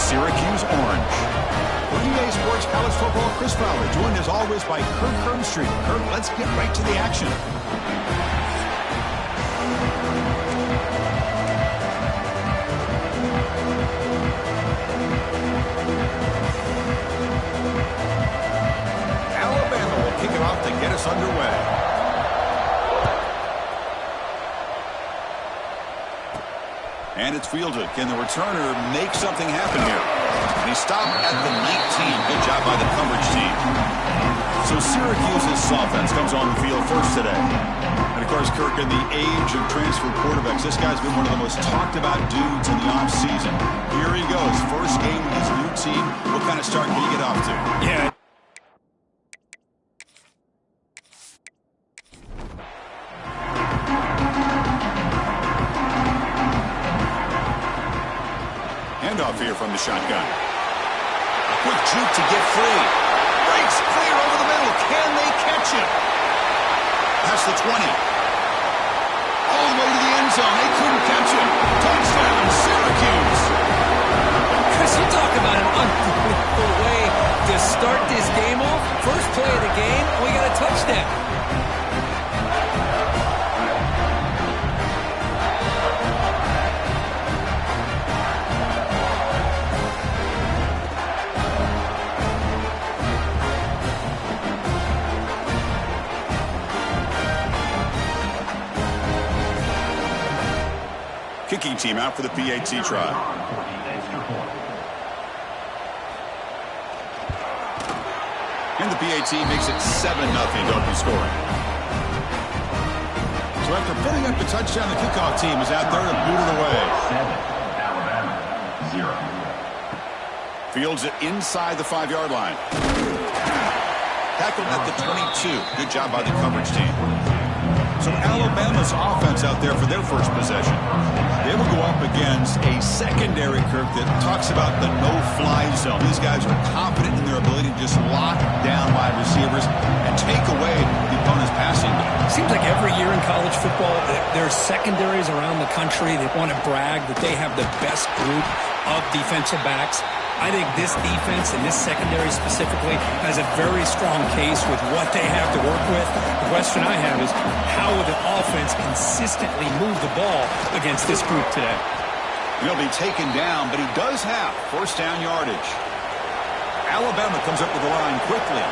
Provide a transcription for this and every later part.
Syracuse orange. For EA Sports College Football, Chris Fowler, joined as always by Kirk Hermstreet. Kirk, let's get right to the action. Alabama will kick it off to get us underway. And it's fielded. Can the returner make something happen here? And he stopped at the 19. Good job by the coverage team. So Syracuse's offense comes on the field first today. And, of course, Kirk, in the age of transfer quarterbacks, this guy's been one of the most talked about dudes in the offseason. Here he goes. First game with his new team. What kind of start can he get off to? Yeah. Handoff here from the shotgun. Quick juke to get free. Breaks clear over the middle. Can they catch him? Past the 20. All the way to the end zone. They couldn't catch him. Touchdown, Syracuse. Chris, you talk about an unbelievable way to start this game off. First play of the game, we got a touchdown. Kicking team out for the PAT try. And the PAT makes it 7-0 Hokie scoring. So after putting up the touchdown, the kickoff team is out there to boot it away. 7, Alabama, 0. Fields it inside the 5-yard line. Tackled at the 22. Good job by the coverage team. So Alabama's offense out there for their first possession. They will go up against a secondary, Kirk, that talks about the no-fly zone. These guys are confident in their ability to just lock down wide receivers and take away the opponent's passing game. Seems like every year in college football, there are secondaries around the country that want to brag that they have the best group of defensive backs. I think this defense and this secondary specifically has a very strong case with what they have to work with. The question I have is, how will the offense consistently move the ball against this group today? He'll be taken down, but he does have first down yardage. Alabama comes up with the line quickly.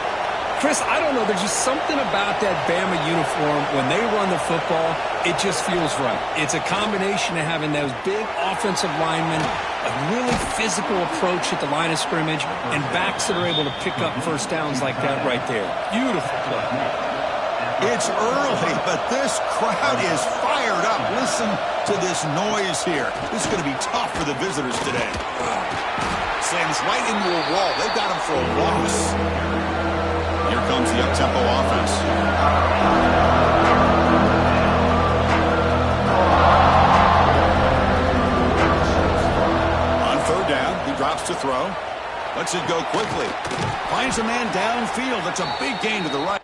Chris, I don't know. There's just something about that Bama uniform. When they run the football, it just feels right. It's a combination of having those big offensive linemen, a really physical approach at the line of scrimmage, and backs that are able to pick up first downs like that right there. Beautiful play. It's early, but this crowd is fired up. Listen to this noise here. This is going to be tough for the visitors today. Slams right into a wall. They've got him for a loss. Here comes the up-tempo offense. On third down, he drops to throw. Lets it go quickly. Finds a man downfield. That's a big gain to the right.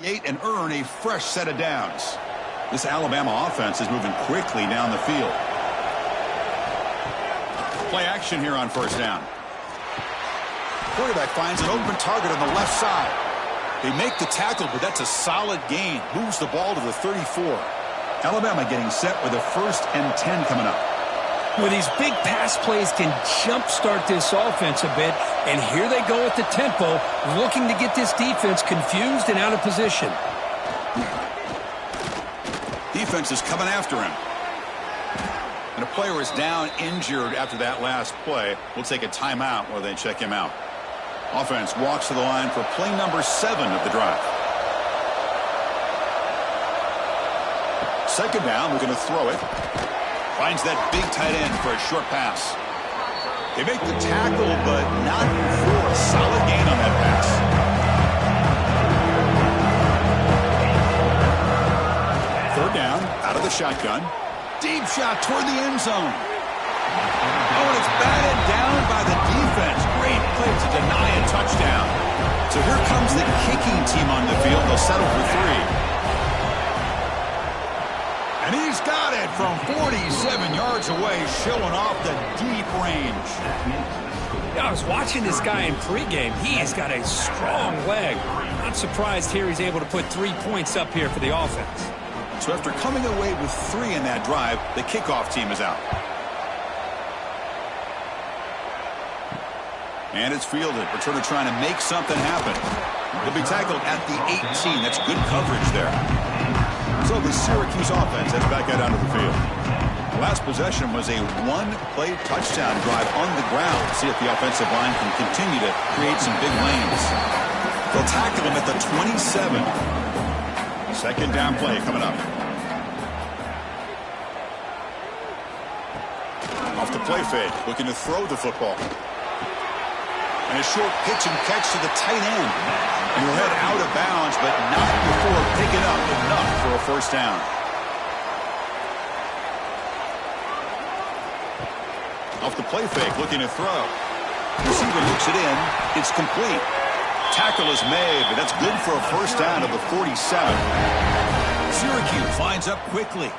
create and earn a fresh set of downs. This Alabama offense is moving quickly down the field. Play action here on first down. Quarterback finds an open target on the left side. They make the tackle, but that's a solid gain. Moves the ball to the 34. Alabama getting set with a 1st and 10 coming up. Well, these big pass plays can jumpstart this offense a bit, and here they go at the tempo, looking to get this defense confused and out of position. Defense is coming after him. And a player is down injured after that last play. We'll take a timeout while they check him out. Offense walks to the line for play number 7 of the drive. Second down, we're going to throw it. Finds that big tight end for a short pass. They make the tackle, but not for a solid gain on that pass. Third down, out of the shotgun. Deep shot toward the end zone. Oh, and it's batted down by the defense. Great play to deny a touchdown. So here comes the kicking team on the field. They'll settle for 3. And he's got it from 47 yards away, showing off the deep range. I was watching this guy in pregame. He has got a strong leg. Not surprised here he's able to put 3 points up here for the offense. So after coming away with 3 in that drive, the kickoff team is out. And it's fielded. Returner trying to make something happen. He'll be tackled at the 18. That's good coverage there. So the Syracuse offense heads back out onto the field. The last possession was a 1-play touchdown drive on the ground. See if the offensive line can continue to create some big lanes. They'll tackle him at the 27. Second down play coming up. Off the play fake, looking to throw the football. And a short pitch and catch to the tight end. And he'll head out of bounds, but not before picking up enough for a first down. Off the play fake, looking to throw. Receiver looks it in. It's complete. Tackle is made, but that's good for a first down of the 47. Syracuse lines up quickly.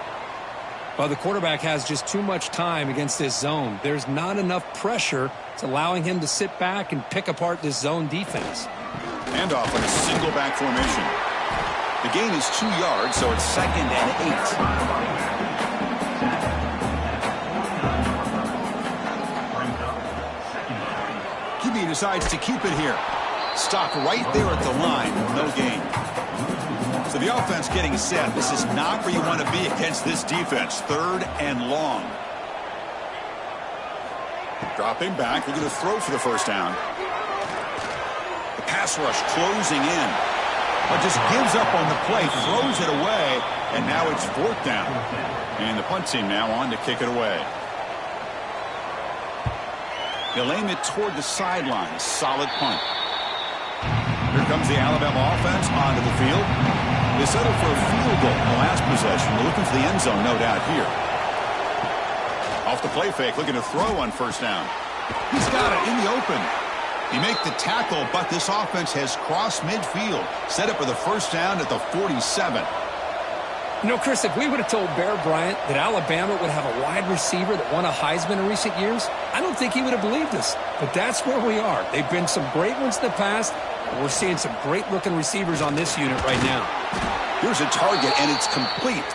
Well, the quarterback has just too much time against this zone. There's not enough pressure. It's allowing him to sit back and pick apart this zone defense. Handoff in a single back formation. The gain is 2 yards, so it's 2nd and 8. QB decides to keep it here. Stopped right there at the line. No gain. So the offense getting set. This is not where you want to be against this defense. 3rd and long. Dropping back. We're going to throw for the first down. The pass rush closing in. But just gives up on the play. Throws it away. And now it's 4th down. And the punt team now on to kick it away. He'll aim it toward the sideline. Solid punt. Here comes the Alabama offense onto the field. They settle for a field goal in the last possession. They're looking for the end zone, no doubt, here. Off the play fake, looking to throw on first down. He's got it in the open. He make the tackle, but this offense has crossed midfield. Set up for the first down at the 47. You know, Chris, if we would have told Bear Bryant that Alabama would have a wide receiver that won a Heisman in recent years, I don't think he would have believed us. But that's where we are. They've been some great ones in the past. We're seeing some great-looking receivers on this unit right now. Here's a target, and it's complete.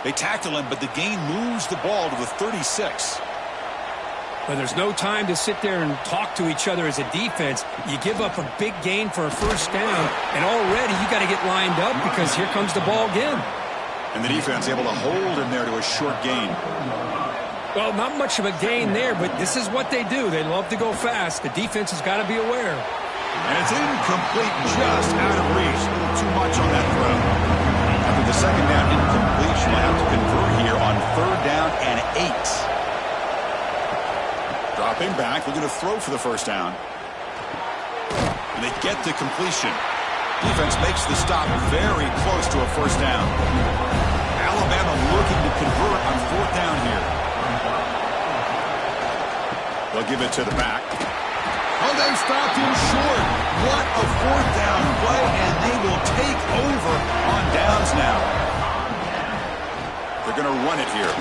They tackle him, but the gain moves the ball to the 36. But there's no time to sit there and talk to each other as a defense. You give up a big gain for a first down, and already you got to get lined up because here comes the ball again. And the defense able to hold him there to a short gain. Well, not much of a gain there, but this is what they do. They love to go fast. The defense has got to be aware. And it's incomplete, just out of reach. A little too much on that throw. After the second down incompletion, they'll have to convert here on 3rd down and 8. Dropping back, looking to throw for the first down. And they get the completion. Defense makes the stop very close to a first down. Alabama looking to convert on 4th down here. They'll give it to the back. Oh, they stopped him short. What a fourth down play, and they will take over on downs now. They're going to run it here.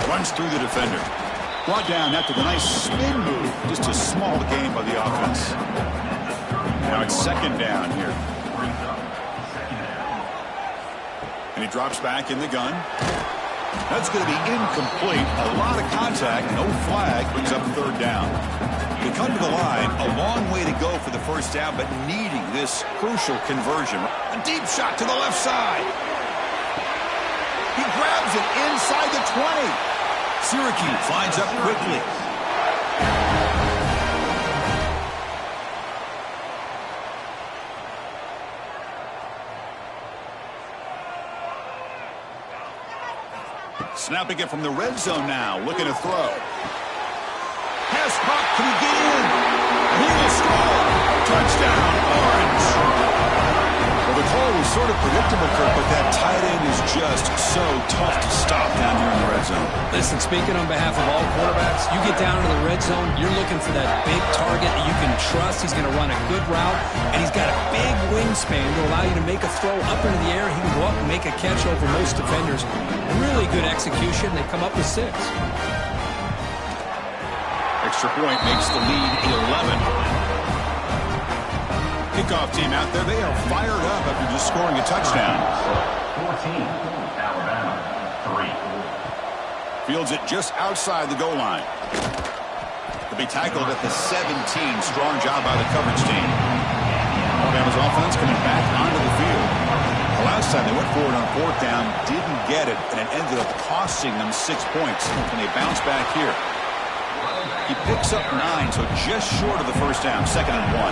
Runs through the defender. Brought down after the nice spin move. Just a small gain by the offense. Now it's second down here. And he drops back in the gun. That's going to be incomplete. A lot of contact. No flag. Brings up third down. They come to the line. A long way to go for the first down, but needing this crucial conversion. A deep shot to the left side. He grabs it inside the 20. Syracuse lines up quickly. Snapping it from the red zone now. Looking to throw. Pass pop. Can he get in? He will score. Touchdown, Orange. Well, the call was sort of predictable, Kirk, but that tight end is just so tough to stop down here in the red zone. Listen, speaking on behalf of all quarterbacks, you get down to the red zone, you're looking for that big target that you can trust. He's going to run a good route, and he's got a big wingspan to allow you to make a throw up into the air. He can go up and make a catch over most defenders. Really good execution. They come up with 6. Extra point makes the lead 11. Kickoff team out there. They are fired up after just scoring a touchdown. 14, Alabama, 3. Fields it just outside the goal line. To be tackled at the 17. Strong job by the coverage team. Alabama's offense coming back onto the field. The last time they went forward on fourth down, didn't get it, and it ended up costing them 6 points. And they bounce back here. He picks up 9, so just short of the first down, 2nd and 1.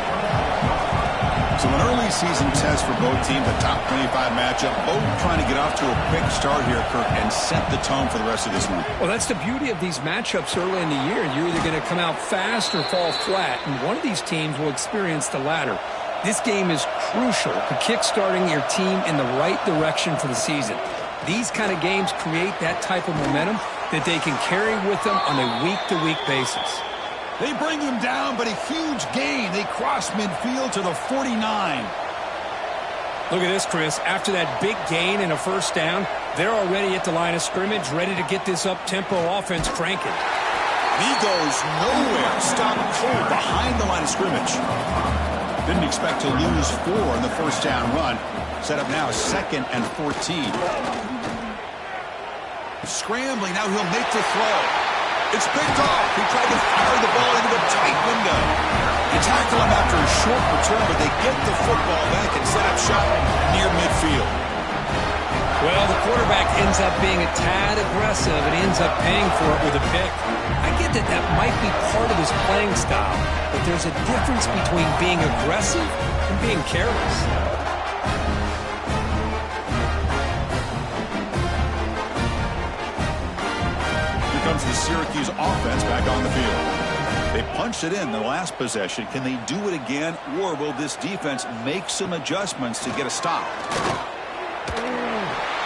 So an early season test for both teams, a top 25 matchup, both trying to get off to a quick start here, Kirk, and set the tone for the rest of this one. Well, that's the beauty of these matchups early in the year. You're either going to come out fast or fall flat, and one of these teams will experience the latter. This game is crucial to kick-starting your team in the right direction for the season. These kind of games create that type of momentum that they can carry with them on a week-to-week basis. They bring him down, but a huge gain. They cross midfield to the 49. Look at this, Chris. After that big gain and a first down, they're already at the line of scrimmage, ready to get this up-tempo offense cranking. He goes nowhere. Stop cold behind the line of scrimmage. Didn't expect to lose 4 in the first down run. Set up now 2nd and 14. Scrambling, now he'll make the throw. It's picked off. He tried to fire the ball into a tight window. They tackle him after a short return, but they get the football back and set up shop near midfield. Well, the quarterback ends up being a tad aggressive and ends up paying for it with a pick. I get that that might be part of his playing style, but there's a difference between being aggressive and being careless. Comes the Syracuse offense back on the field. They punched it in the last possession. Can they do it again, or will this defense make some adjustments to get a stop?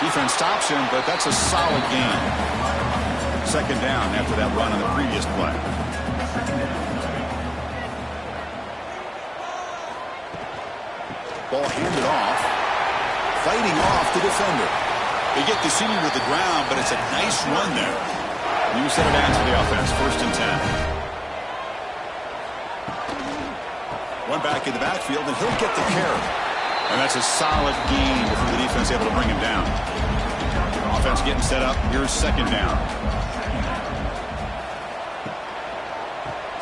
Defense stops him, but that's a solid gain. 2nd down after that run on the previous play. Ball handed off. Fighting off the defender. They get the senior to the ground, but it's a nice run there. You set it down to the offense, 1st and 10. One back in the backfield, and he'll get the carry. And that's a solid gain before the defense able to bring him down. Offense getting set up. Here's 2nd down.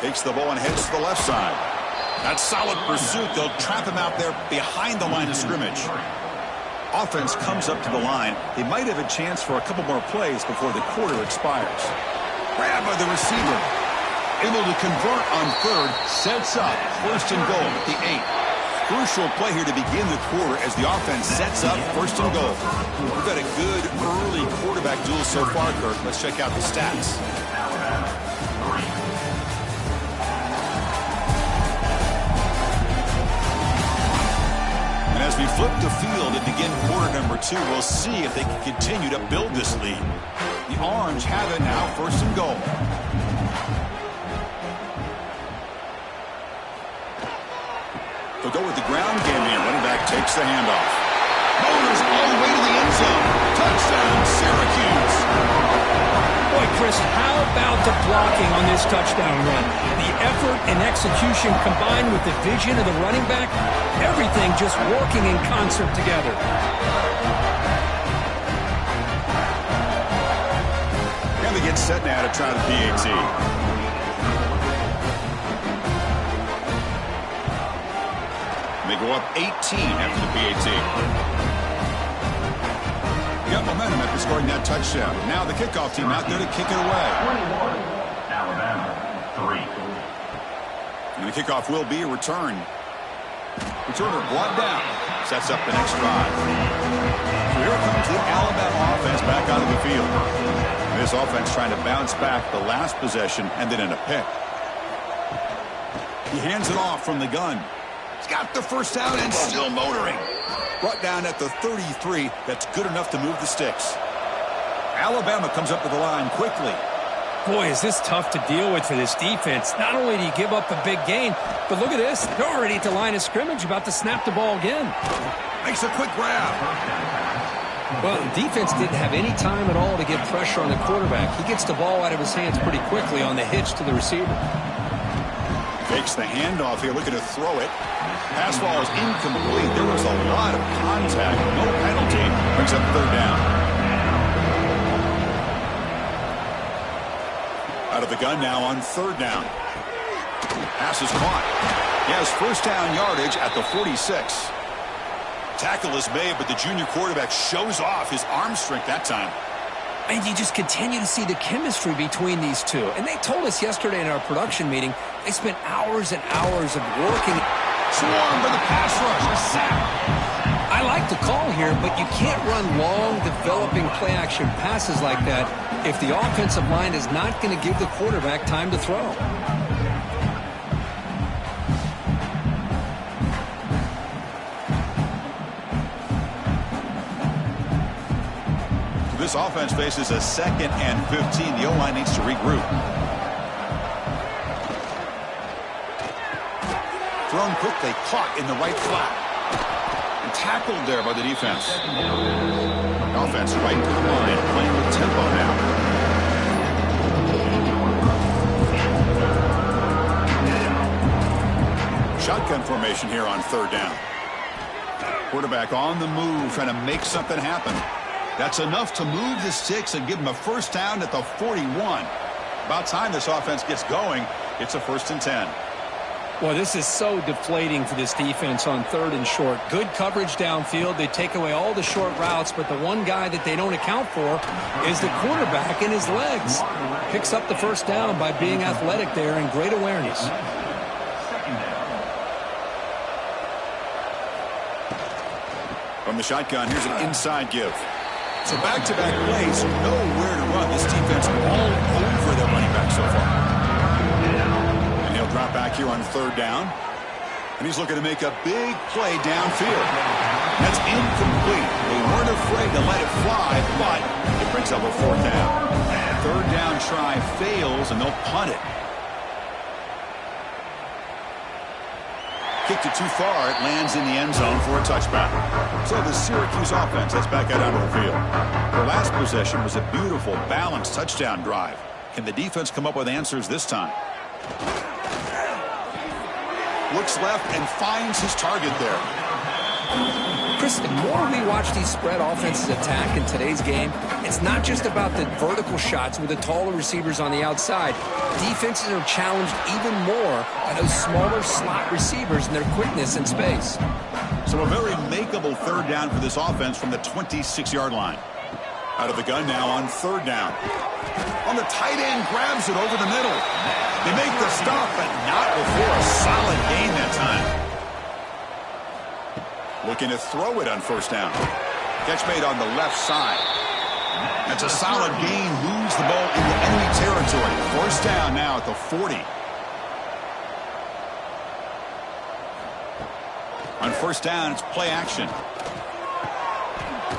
Takes the ball and heads to the left side. That's solid pursuit. They'll trap him out there behind the line of scrimmage. Offense comes up to the line. They might have a chance for a couple more plays before the quarter expires. Grab by the receiver. Able to convert on 3rd. Sets up 1st and goal at the 8. Crucial play here to begin the quarter as the offense sets up 1st and goal. We've got a good early quarterback duel so far, Kirk. Let's check out the stats. And as we flip the field and begin quarter number 2, we'll see if they can continue to build this lead. The Orange have it now, 1st and goal. They'll go with the ground game here. Running back takes the handoff. Motors all the way to the end zone. Touchdown, Syracuse. Boy, Chris, how about the blocking on this touchdown run? The effort and execution combined with the vision of the running back, everything just working in concert together. And they get set now to try the PAT. They go up 18 after the PAT. Got momentum after scoring that touchdown. Now the kickoff team out there to kick it away. 21, Alabama, 3. And the kickoff will be a return. Returner brought down. Sets up the next drive. So here comes the Alabama offense back out of the field. This offense trying to bounce back the last possession and then in a pick. He hands it off from the gun. He's got the first down and still motoring. Brought down at the 33. That's good enough to move the sticks. Alabama comes up to the line quickly. Boy, is this tough to deal with for this defense. Not only do you give up a big gain, but look at this. They're already at the line of scrimmage, about to snap the ball again. Makes a quick grab. Well, the defense didn't have any time at all to get pressure on the quarterback. He gets the ball out of his hands pretty quickly on the hitch to the receiver. Takes the handoff here, looking to throw it. Pass ball is incomplete. There was a lot of contact. No penalty. Brings up third down. Out of the gun now on third down. Pass is caught. He has first down yardage at the 46. Tackle is made, but the junior quarterback shows off his arm strength that time. And you just continue to see the chemistry between these two. And they told us yesterday in our production meeting, they spent hours and hours of working. Swarmed by the pass rush. A sack. I like the call here, but you can't run long, developing play-action passes like that if the offensive line is not going to give the quarterback time to throw. This offense faces a 2nd and 15. The O-line needs to regroup. Thrown quickly, caught in the right flat. And tackled there by the defense. The offense right to the line, playing with tempo now. Shotgun formation here on third down. Quarterback on the move, trying to make something happen. That's enough to move the sticks and give him a first down at the 41. About time this offense gets going. It's a 1st and 10. Well, this is so deflating for this defense on third and short. Good coverage downfield. They take away all the short routes, but the one guy that they don't account for is the quarterback and his legs. Picks up the first down by being athletic there and great awareness. From the shotgun, here's an inside give. So back-to-back plays, nowhere to run. This defense all over their running back so far. And he'll drop back here on third down. And he's looking to make a big play downfield. That's incomplete. They weren't afraid to let it fly, but it brings up a 4th down. Third down try fails, and they'll punt it. Kicked it too far. It lands in the end zone for a touchback. So the Syracuse offense heads back out onto the field. Their last possession was a beautiful, balanced touchdown drive. Can the defense come up with answers this time? Looks left and finds his target there. Chris, the more we watch these spread offenses attack in today's game, it's not just about the vertical shots with the taller receivers on the outside. Defenses are challenged even more by those smaller slot receivers and their quickness in space. So a very makeable third down for this offense from the 26-yard line. Out of the gun now on third down. On the tight end, grabs it over the middle. They make the stop, but not before a solid gain that time. Looking to throw it on first down. Catch made on the left side. That's a solid gain. Moves the ball into enemy territory. First down now at the 40. On first down, it's play action.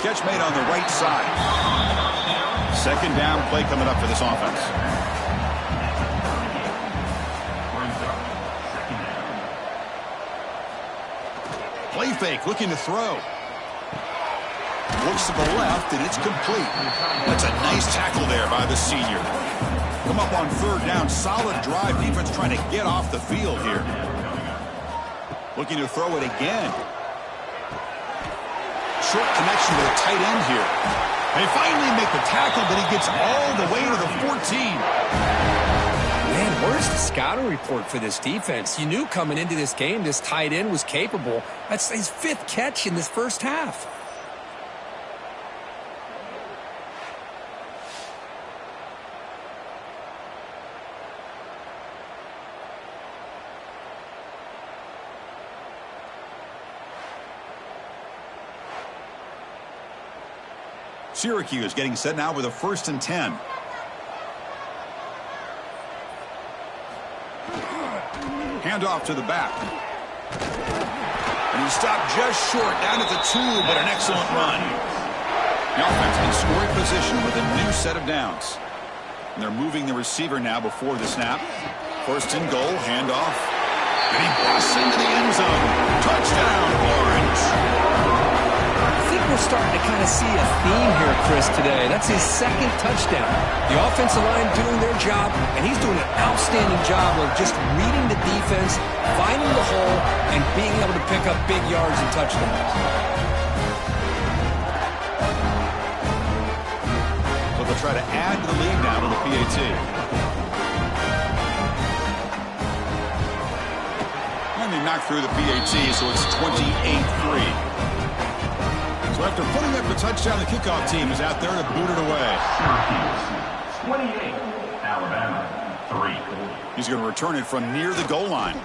Catch made on the right side. 2nd down play coming up for this offense. fake, looking to throw. Looks to the left, and it's complete. That's a nice tackle there by the senior. Come up on third down. Solid drive. Defense trying to get off the field here. Looking to throw it again. Short connection to the tight end here. They finally make the tackle, but he gets all the way to the 14. Man, where's the scouting report for this defense? You knew coming into this game this tight end was capable. That's his 5th catch in this first half. Syracuse getting set now with a 1st and 10. Handoff to the back. And he stopped just short down at the 2, but an excellent run. The offense in scoring position with a new set of downs. And they're moving the receiver now before the snap. 1st and goal, handoff. And he busts into the end zone. Touchdown, Orange. I think we're starting to kind of see a theme here, Chris, today. That's his 2nd touchdown. The offensive line doing their job, and he's doing an outstanding job of just reading the defense, finding the hole, and being able to pick up big yards and touchdowns. So they'll try to add to the lead now with the PAT. And they knock through the PAT, so it's 28-3. So after putting up the touchdown, the kickoff team is out there to boot it away. 28, Alabama, 3. He's going to return it from near the goal line.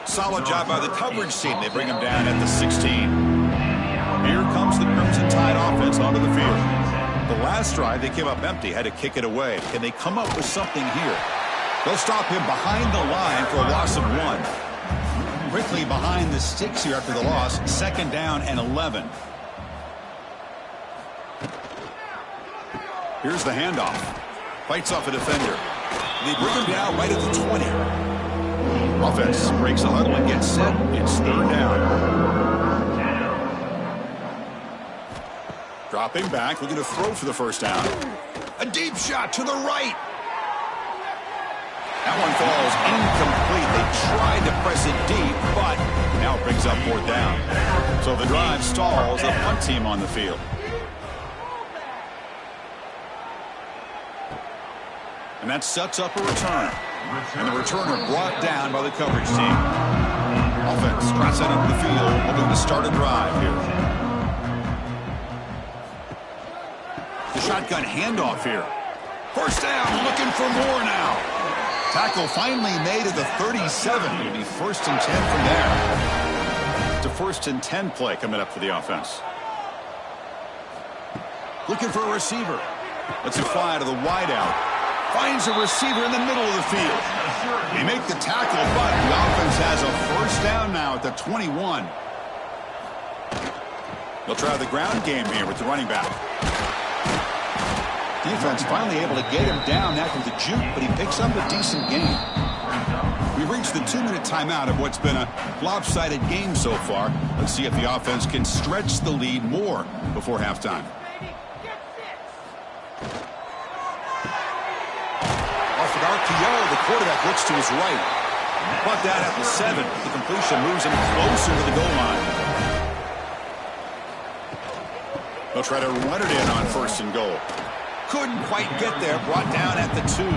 Solid job by the coverage team. They bring him down at the 16. Here comes the Crimson Tide offense onto the field. The last drive, they came up empty, had to kick it away. Can they come up with something here? They'll stop him behind the line for a loss of 1. Quickly behind the sticks here after the loss. 2nd down and 11. Here's the handoff. Fights off a defender. They bring him down right at the 20. Offense breaks the huddle and gets set. It's 3rd down. Dropping back, looking to throw for the 1st down. A deep shot to the right. That one falls incomplete. They tried to press it deep, but now it brings up 4th down. So the drive stalls, the punt team on the field. And that sets up a return. And the returner brought down by the coverage team. Offense drops it up the field, hoping to start a drive here. The shotgun handoff here. 1st down, looking for more now. Tackle finally made at the 37. It'll be 1st and 10 from there. It's a 1st and 10 play coming up for the offense. Looking for a receiver. Lets it fly to the wideout. Finds a receiver in the middle of the field. They make the tackle, but the offense has a 1st down now at the 21. They'll try the ground game here with the running back. Defense finally able to get him down after the juke, but he picks up a decent gain. We've reached the 2-minute timeout of what's been a lopsided game so far. Let's see if the offense can stretch the lead more before halftime. RPO, the quarterback looks to his right. Brought down at the 7. The completion moves him closer to the goal line. They'll try to run it in on 1st and goal. Couldn't quite get there. Brought down at the 2.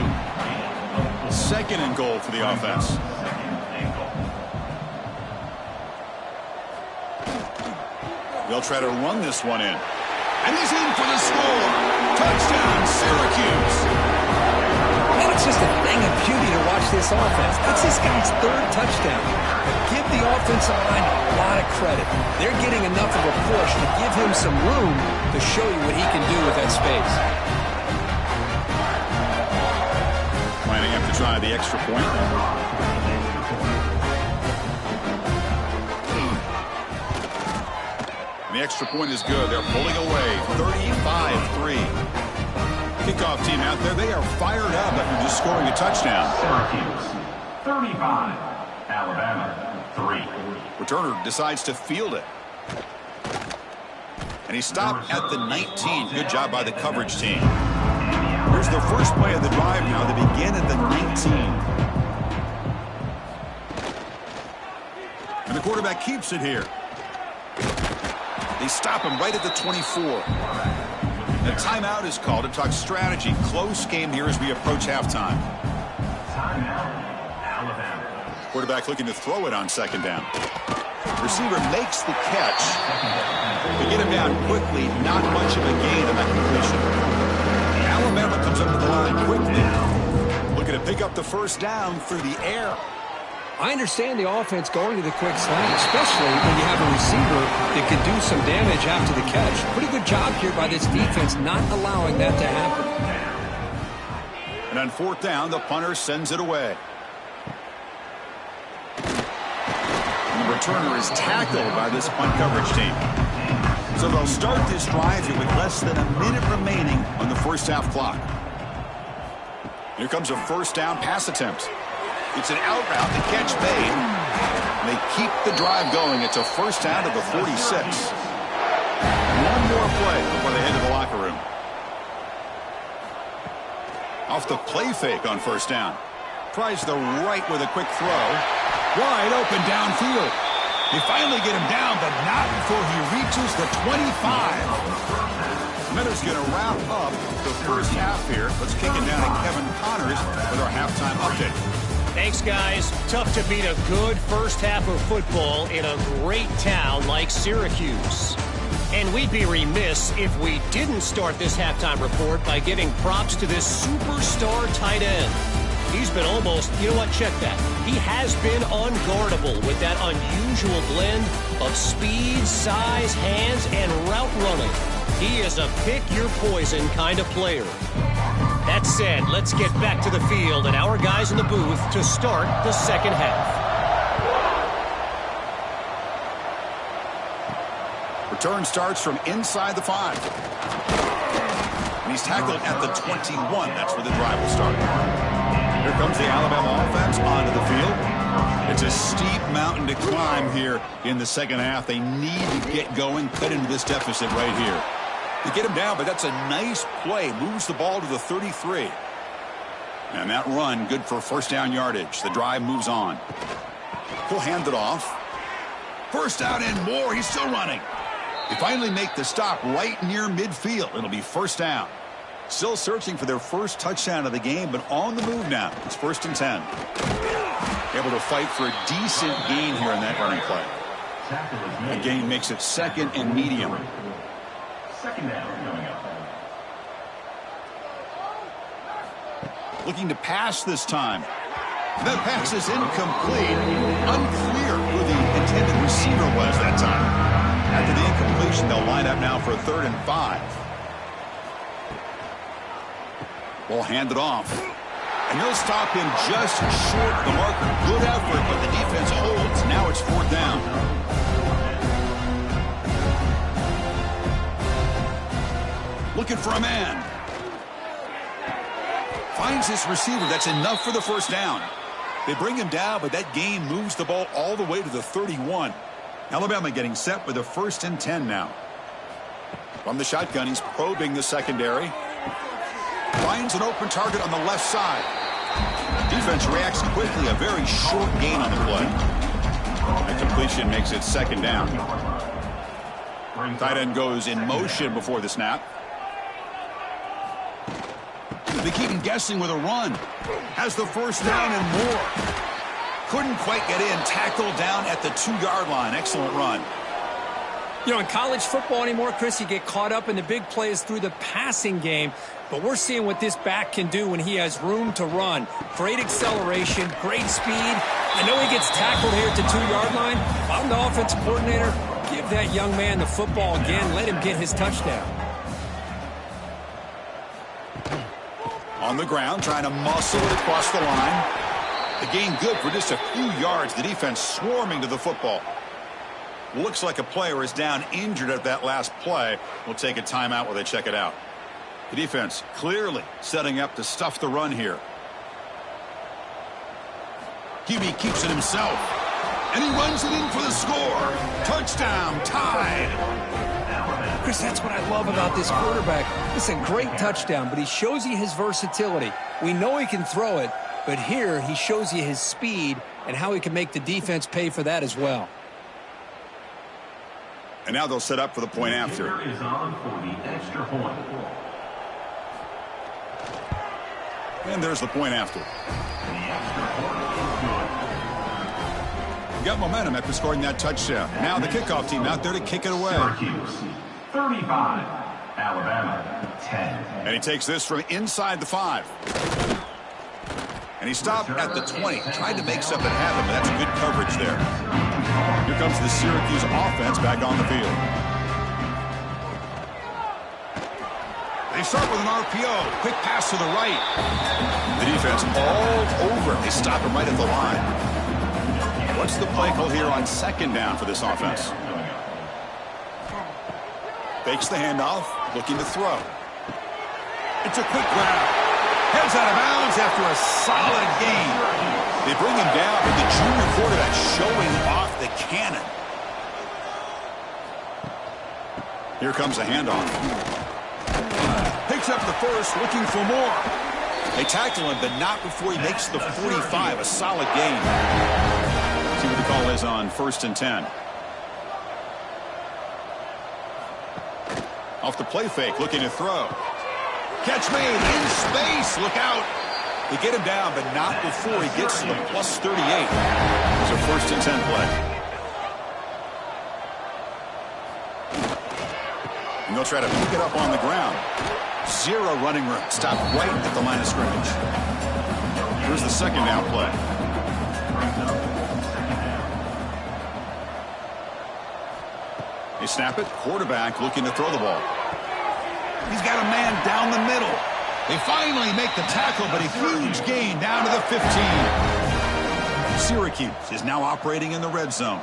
2nd and goal for the offense. They'll try to run this one in. And he's in for the score. Touchdown, Syracuse. Man, it's just a thing of beauty to watch this offense. That's this guy's 3rd touchdown. But give the offensive line a lot of credit. They're getting enough of a push to give him some room to show you what he can do with that space. Lining up to try the extra point. And the extra point is good. They're pulling away. 35-3. Kickoff team out there, they are fired up after just scoring a touchdown. Syracuse, 35, Alabama, 3. Returner decides to field it. And he stopped at the 19. Good job by the coverage team. Here's the first play of the drive now. They begin at the 19. And the quarterback keeps it here. They stop him right at the 24. The timeout is called to talk strategy. Close game here as we approach halftime. Timeout, Alabama. Quarterback looking to throw it on second down. Receiver makes the catch. They get him down quickly. Not much of a gain on that completion. Alabama comes up to the line quickly. Looking to pick up the first down through the air. I understand the offense going to the quick slant, especially when you have a receiver that can do some damage after the catch. Pretty good job here by this defense not allowing that to happen. And on fourth down, the punter sends it away. And the returner is tackled by this punt coverage team. So they'll start this drive here with less than a minute remaining on the first half clock. Here comes a first down pass attempt. It's an out route. The catch made. And they keep the drive going. It's a first down to the 46. One more play before they head to the locker room. Off the play fake on first down. Tries the right with a quick throw. Wide open downfield. They finally get him down, but not before he reaches the 25. Minutes going to wrap up the first half here. Let's kick it down to Kevin Connors with our halftime update. Thanks, guys. Tough to beat a good first half of football in a great town like Syracuse. And we'd be remiss if we didn't start this halftime report by giving props to this superstar tight end. He's been almost, you know what, check that. He has been unguardable with that unusual blend of speed, size, hands, and route running. He is a pick-your-poison kind of player. That said, let's get back to the field and our guys in the booth to start the second half. Return starts from inside the 5. And he's tackled at the 21. That's where the drive will start. Here comes the Alabama offense onto the field. It's a steep mountain to climb here in the second half. They need to get going, cut into this deficit right here. They get him down, but that's a nice play. Moves the ball to the 33. And that run, good for first down yardage. The drive moves on. He'll hand it off. First down and more. He's still running. They finally make the stop right near midfield. It'll be first down. Still searching for their first touchdown of the game, but on the move now. It's 1st and 10. Able to fight for a decent gain here in that running play. The gain makes it 2nd and medium. Second down coming up. Looking to pass this time. That pass is incomplete. Unclear who the intended receiver was that time. After the incompletion, they'll line up now for a 3rd and 5. Ball handed off. And they'll stop him just short of the marker. Good effort, but the defense holds. Now it's 4th down. Looking for a man. Finds his receiver. That's enough for the first down. They bring him down, but that gain moves the ball all the way to the 31. Alabama getting set with a 1st and 10 now. From the shotgun, he's probing the secondary. Finds an open target on the left side. Defense reacts quickly. A very short gain on the play. The completion makes it 2nd down. Tight end goes in motion before the snap. They keep him guessing with a run. Has the first down and more. Couldn't quite get in. Tackled down at the 2-yard line. Excellent run. You know, in college football anymore, Chris, you get caught up in the big plays through the passing game. But we're seeing what this back can do when he has room to run. Great acceleration, great speed. I know he gets tackled here at the 2-yard line. If I'm the offensive coordinator, give that young man the football again. Let him get his touchdown. On the ground, trying to muscle it across the line. The gain good for just a few yards. The defense swarming to the football. Looks like a player is down injured at that last play. We'll take a timeout while they check it out. The defense clearly setting up to stuff the run here. QB keeps it himself. And he runs it in for the score. Touchdown, tied. Chris, that's what I love about this quarterback. It's a great touchdown, but he shows you his versatility. We know he can throw it, but here he shows you his speed and how he can make the defense pay for that as well. And now they'll set up for the point after. Kicker is on for the extra point. And there's the point after. The extra point is good. Got momentum after scoring that touchdown. Now the kickoff team out there to kick it away. Syracuse, 35. Alabama, 10. And he takes this from inside the 5. And he stopped at the 20. Tried to make something happen, but that's good coverage there. Here comes the Syracuse offense back on the field. They start with an RPO. Quick pass to the right. The defense all over. They stop him right at the line. What's the play call here on second down for this offense? Fakes the handoff, looking to throw. It's a quick grab. Heads out of bounds after a solid gain. They bring him down, but the junior quarterback showing off the cannon. Here comes the handoff. Picks up the first, looking for more. They tackle him, but not before he makes the 45. A solid gain. See what the call is on 1st and 10. Off the play fake, looking to throw. Catch made in space. Look out. They get him down, but not before he gets to the plus 38. It's a 1st and 10 play. And they'll try to pick it up on the ground. 0 running room. Stopped right at the line of scrimmage. Here's the second down play. They snap it. Quarterback looking to throw the ball. He's got a man down the middle. They finally make the tackle, but a huge gain down to the 15. Syracuse is now operating in the red zone.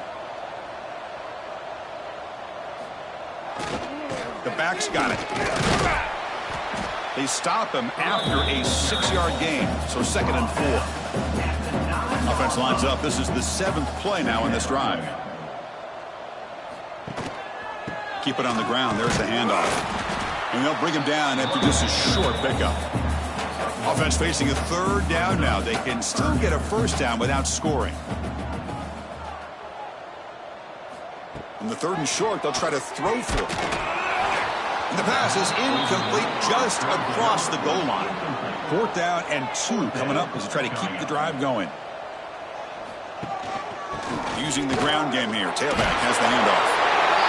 The back's got it. They stop him after a 6-yard gain, so 2nd and 4. Offense lines up. This is the 7th play now in this drive. Keep it on the ground. There's the handoff. And they'll bring him down after just a short pickup. Offense facing a 3rd down now. They can still get a 1st down without scoring. On the 3rd and short, they'll try to throw for it. And the pass is incomplete just across the goal line. 4th down and 2 coming up as they try to keep the drive going. Using the ground game here. Tailback has the handoff.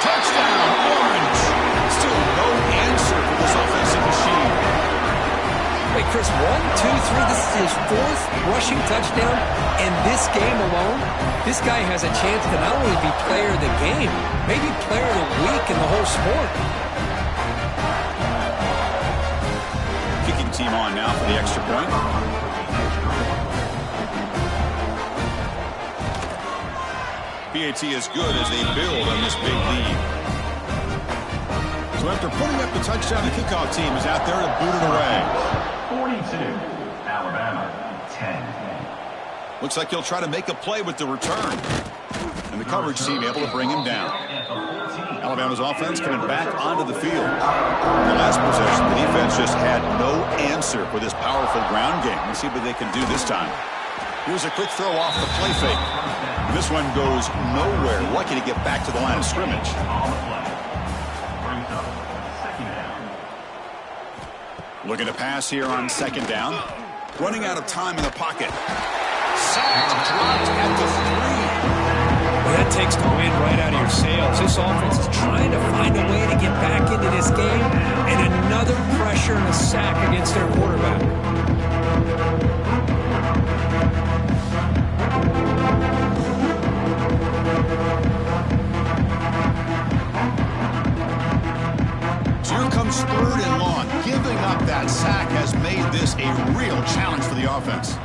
Touchdown, Orange! Still no answer for this offensive machine. Wait, Chris, 1, 2, 3. This is his 4th rushing touchdown. And this game alone, this guy has a chance to not only be player of the game, maybe player of the week in the whole sport. Kicking team on now for the extra point. PAT is good as they build on this big lead. So after putting up the touchdown, the kickoff team is out there to boot it away. 42. Alabama, 10. Looks like he'll try to make a play with the return. And the coverage team able to bring him down. Alabama's offense coming back onto the field. In the last possession, the defense just had no answer for this powerful ground game. Let's see what they can do this time. Here's a quick throw off the play fake. And this one goes nowhere. Lucky to get back to the line of scrimmage. Looking to pass here on 2nd down. Running out of time in the pocket. Sacked, dropped at the 3. Well, that takes the wind right out of your sails. This offense is trying to find a way to get back into this game. And another pressure and a sack against their quarterback. So here comes 3rd and long. Giving up that sack has made this a real challenge for the offense.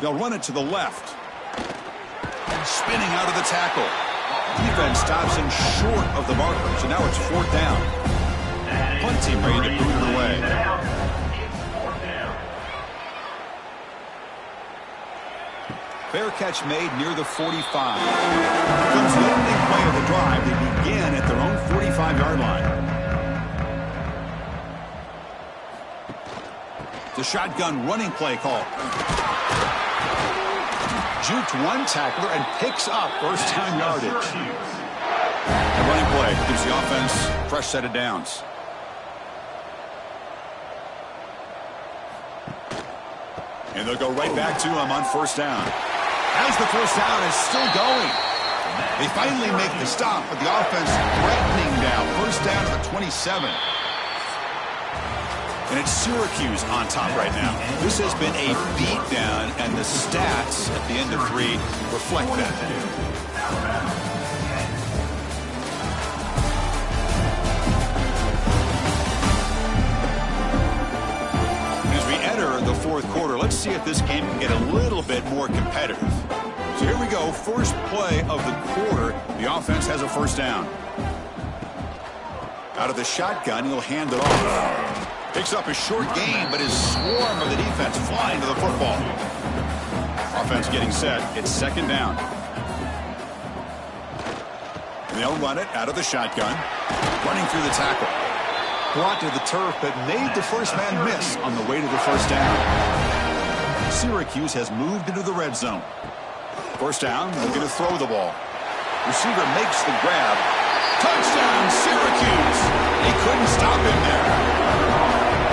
They'll run it to the left. Spinning out of the tackle. Defense stops him short of the marker. So now it's 4th down. Punt team ready to boot it away. Fair catch made near the 45. Here comes the opening play of the drive. They begin at their own 45-yard line. The shotgun running play call. Juked one tackler and picks up first down yardage. The running play gives the offense a fresh set of downs. And they'll go right back to him on first down. As the first down is still going. They finally make the stop, but the offense threatening now. First down to the 27. And it's Syracuse on top right now. This has been a beatdown, and the stats at the end of 3 reflect that. As we enter the fourth quarter, let's see if this game can get a little bit more competitive. So here we go, first play of the quarter. The offense has a first down. Out of the shotgun, he'll hand it off. Picks up a short gain, but his swarm of the defense flying to the football. Offense getting set. It's second down. And they'll run it out of the shotgun. Running through the tackle. Brought to the turf, but made the first man miss on the way to the first down. Syracuse has moved into the red zone. First down, looking to throw the ball. Receiver makes the grab. Touchdown, Syracuse! They couldn't stop him there.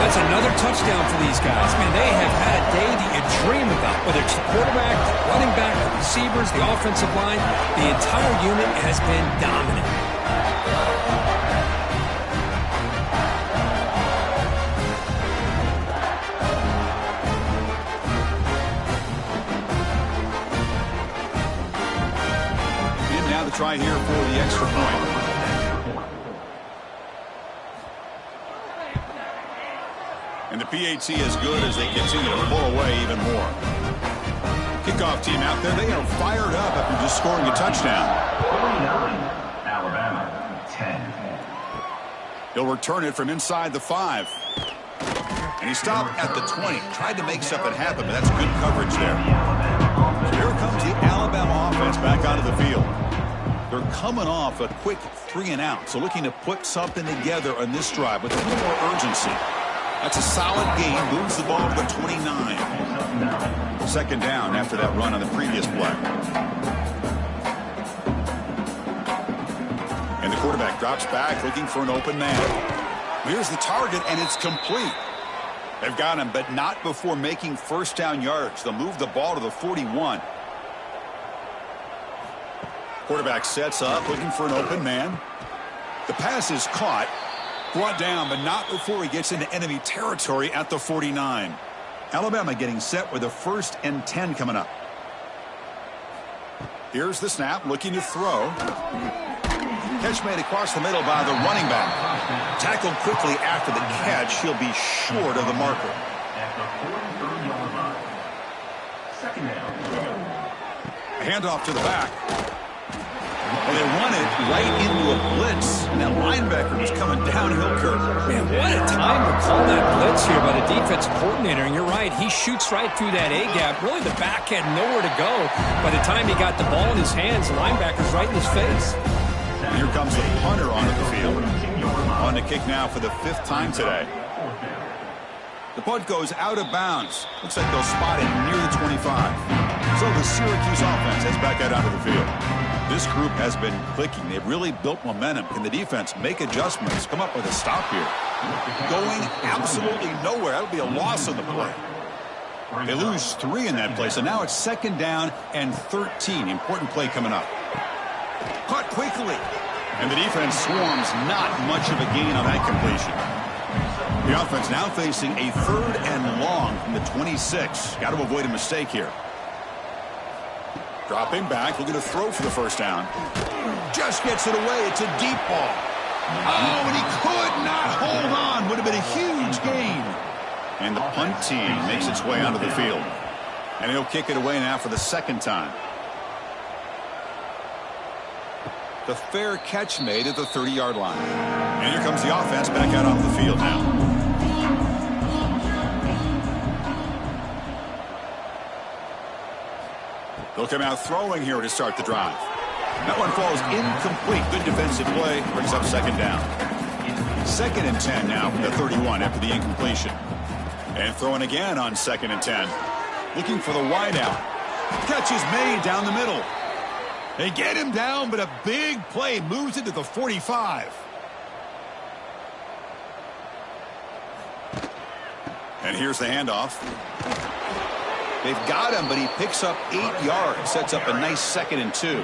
That's another touchdown for these guys. Man, they have had a day that you dream about, whether it's the quarterback, running back, the receivers, the offensive line. The entire unit has been dominant. And now the try here for the extra point. And the PAT is good as they continue to pull away even more. Kickoff team out there, they are fired up after just scoring a touchdown. 49, Alabama, 10. He'll return it from inside the 5. And he stopped at the 20. Tried to make something happen, but that's good coverage there. So here comes the Alabama offense back onto the field. They're coming off a quick 3-and-out, so looking to put something together on this drive with a little more urgency. That's a solid gain. Moves the ball to the 29. Second down after that run on the previous play. And the quarterback drops back looking for an open man. Here's the target, and it's complete. They've got him, but not before making first down yards. They'll move the ball to the 41. Quarterback sets up looking for an open man. The pass is caught. Brought down, but not before he gets into enemy territory at the 49. Alabama getting set with a 1st and 10 coming up. Here's the snap, looking to throw. Catch made across the middle by the running back. Tackled quickly after the catch. He'll be short of the marker. At the 43-yard line. Second down. A handoff to the back. And they run it right into a blitz. And that linebacker was coming downhill curve. Man, what a time to call that blitz here by the defensive coordinator. And you're right, he shoots right through that A-gap. Really, the back had nowhere to go. By the time he got the ball in his hands, the linebacker's right in his face. And here comes the punter onto the field. On the kick now for the 5th time today. The punt goes out of bounds. Looks like they'll spot it near the 25. So the Syracuse offense heads back out onto the field. This group has been clicking. They've really built momentum. Can the defense make adjustments? Come up with a stop here. Going absolutely nowhere. That'll be a loss on the play. They lose 3 in that play. So now it's second down and 13. Important play coming up. Caught quickly. And the defense swarms. Not much of a gain on that completion. The offense now facing a 3rd and long from the 26. Got to avoid a mistake here. Dropping back, looking to throw for the first down. Just gets it away. It's a deep ball. Oh, and he could not hold on. Would have been a huge gain. And the punt team makes its way onto the field. And he'll kick it away now for the 2nd time. The fair catch made at the 30-yard line. And here comes the offense back out onto the field now. They'll He'll come out throwing here to start the drive. That one falls incomplete. Good defensive play. Brings up second down. 2nd and 10 now from the 31 after the incompletion. And throwing again on 2nd and 10. Looking for the wideout. Catch is made down the middle. They get him down, but a big play moves it to the 45. And here's the handoff. They've got him, but he picks up 8 yards. Sets up a nice 2nd and 2.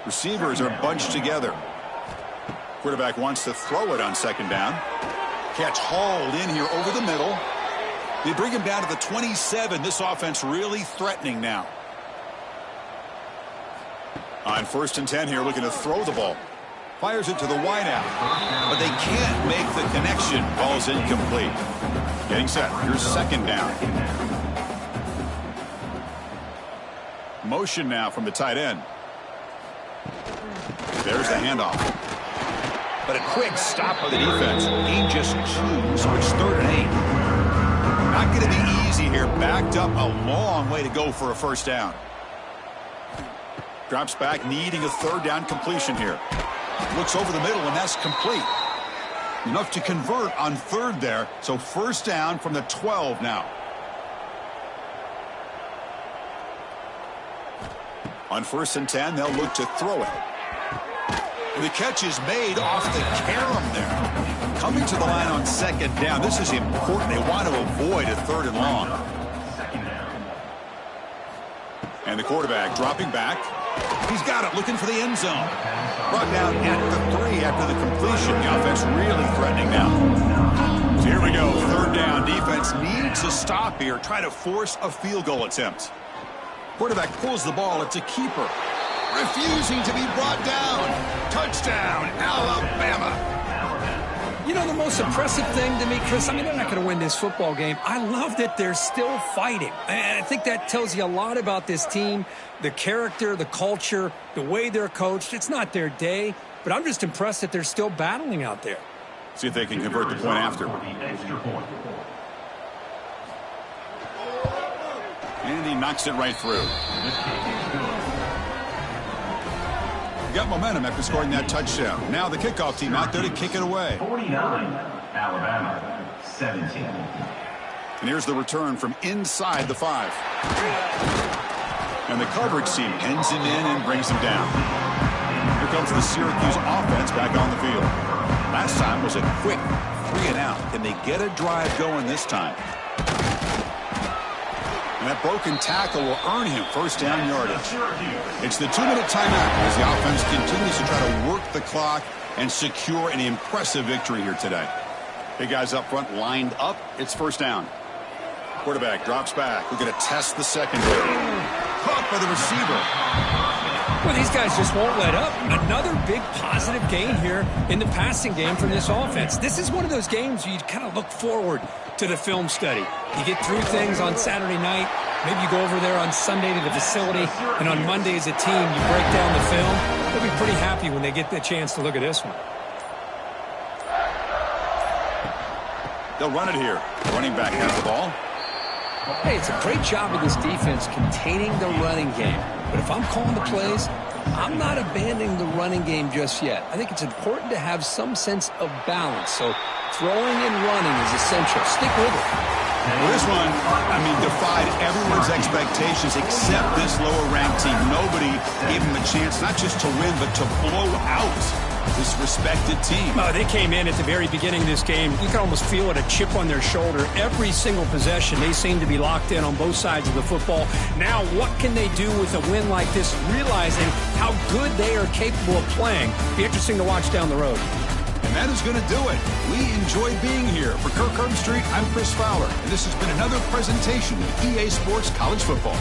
Receivers are bunched together. Quarterback wants to throw it on 2nd down. Catch hauled in here over the middle. They bring him down to the 27. This offense really threatening now. On 1st and 10 here, looking to throw the ball. Fires it to the wideout. But they can't make the connection. Ball's incomplete. Getting set. Here's 2nd down. Motion now from the tight end. There's the handoff. But a quick stop by the defense. Gain just 2, so it's 3rd and 8. Not going to be easy here. Backed up a long way to go for a 1st down. Drops back, needing a 3rd down completion here. Looks over the middle, and that's complete. Enough to convert on 3rd there. So 1st down from the 12 now. On 1st and 10, they'll look to throw it. And the catch is made off the carom there. Coming to the line on 2nd down. This is important. They want to avoid a 3rd and long. And the quarterback dropping back. He's got it, looking for the end zone. Brought down at the 3 after the completion. The offense really threatening now. So here we go, 3rd down. Defense needs a stop here. Try to force a field goal attempt. Quarterback pulls the ball. It's a keeper. Refusing to be brought down. Touchdown, Alabama. You know, the most impressive thing to me, Chris, I mean, they're not going to win this football game. I love that they're still fighting. And I think that tells you a lot about this team, the character, the culture, the way they're coached. It's not their day, but I'm just impressed that they're still battling out there. See if they can convert the point after. And he knocks it right through. Got momentum after scoring that touchdown. Now the kickoff team out there to kick it away. 49, Alabama, 17. And here's the return from inside the 5. And the coverage team pins him in and brings him down. Here comes the Syracuse offense back on the field. Last time was a quick 3 and out. Can they get a drive going this time? And that broken tackle will earn him 1st down yardage. It's the 2-minute timeout as the offense continues to try to work the clock and secure an impressive victory here today. Big guys up front lined up. It's 1st down. Quarterback drops back. We're going to test the secondary. Caught by the receiver. Well, these guys just won't let up. Another big positive gain here in the passing game from this offense. This is one of those games you kind of look forward to the film study. You get through things on Saturday night. Maybe you go over there on Sunday to the facility, and on Monday as a team, you break down the film. They'll be pretty happy when they get the chance to look at this one. They'll run it here. Running back has the ball. Hey, it's a great job of this defense containing the running game. But if I'm calling the plays, I'm not abandoning the running game just yet. I think it's important to have some sense of balance. So throwing and running is essential. Stick with it. Well, this one, I mean, defied everyone's expectations except this lower-ranked team. Nobody gave them a chance not just to win, but to blow out this respected team. They came in at the very beginning of this game. You can almost feel it, a chip on their shoulder. Every single possession, they seem to be locked in on both sides of the football. Now, what can they do with a win like this, realizing how good they are capable of playing? Be interesting to watch down the road. And that is going to do it. We enjoy being here. For Kirk Herbstreit, I'm Chris Fowler, and this has been another presentation of EA Sports College Football.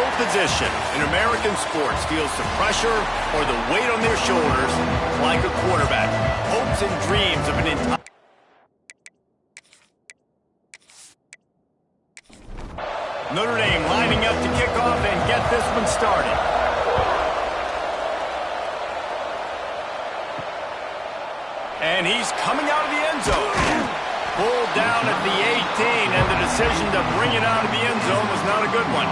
field position in American sports feels the pressure or the weight on their shoulders like a quarterback. Hopes and dreams of an entire... Notre Dame lining up to kick off and get this one started. And he's coming out of the end zone. Pulled down at the 18, and the decision to bring it out of the end zone was not a good one.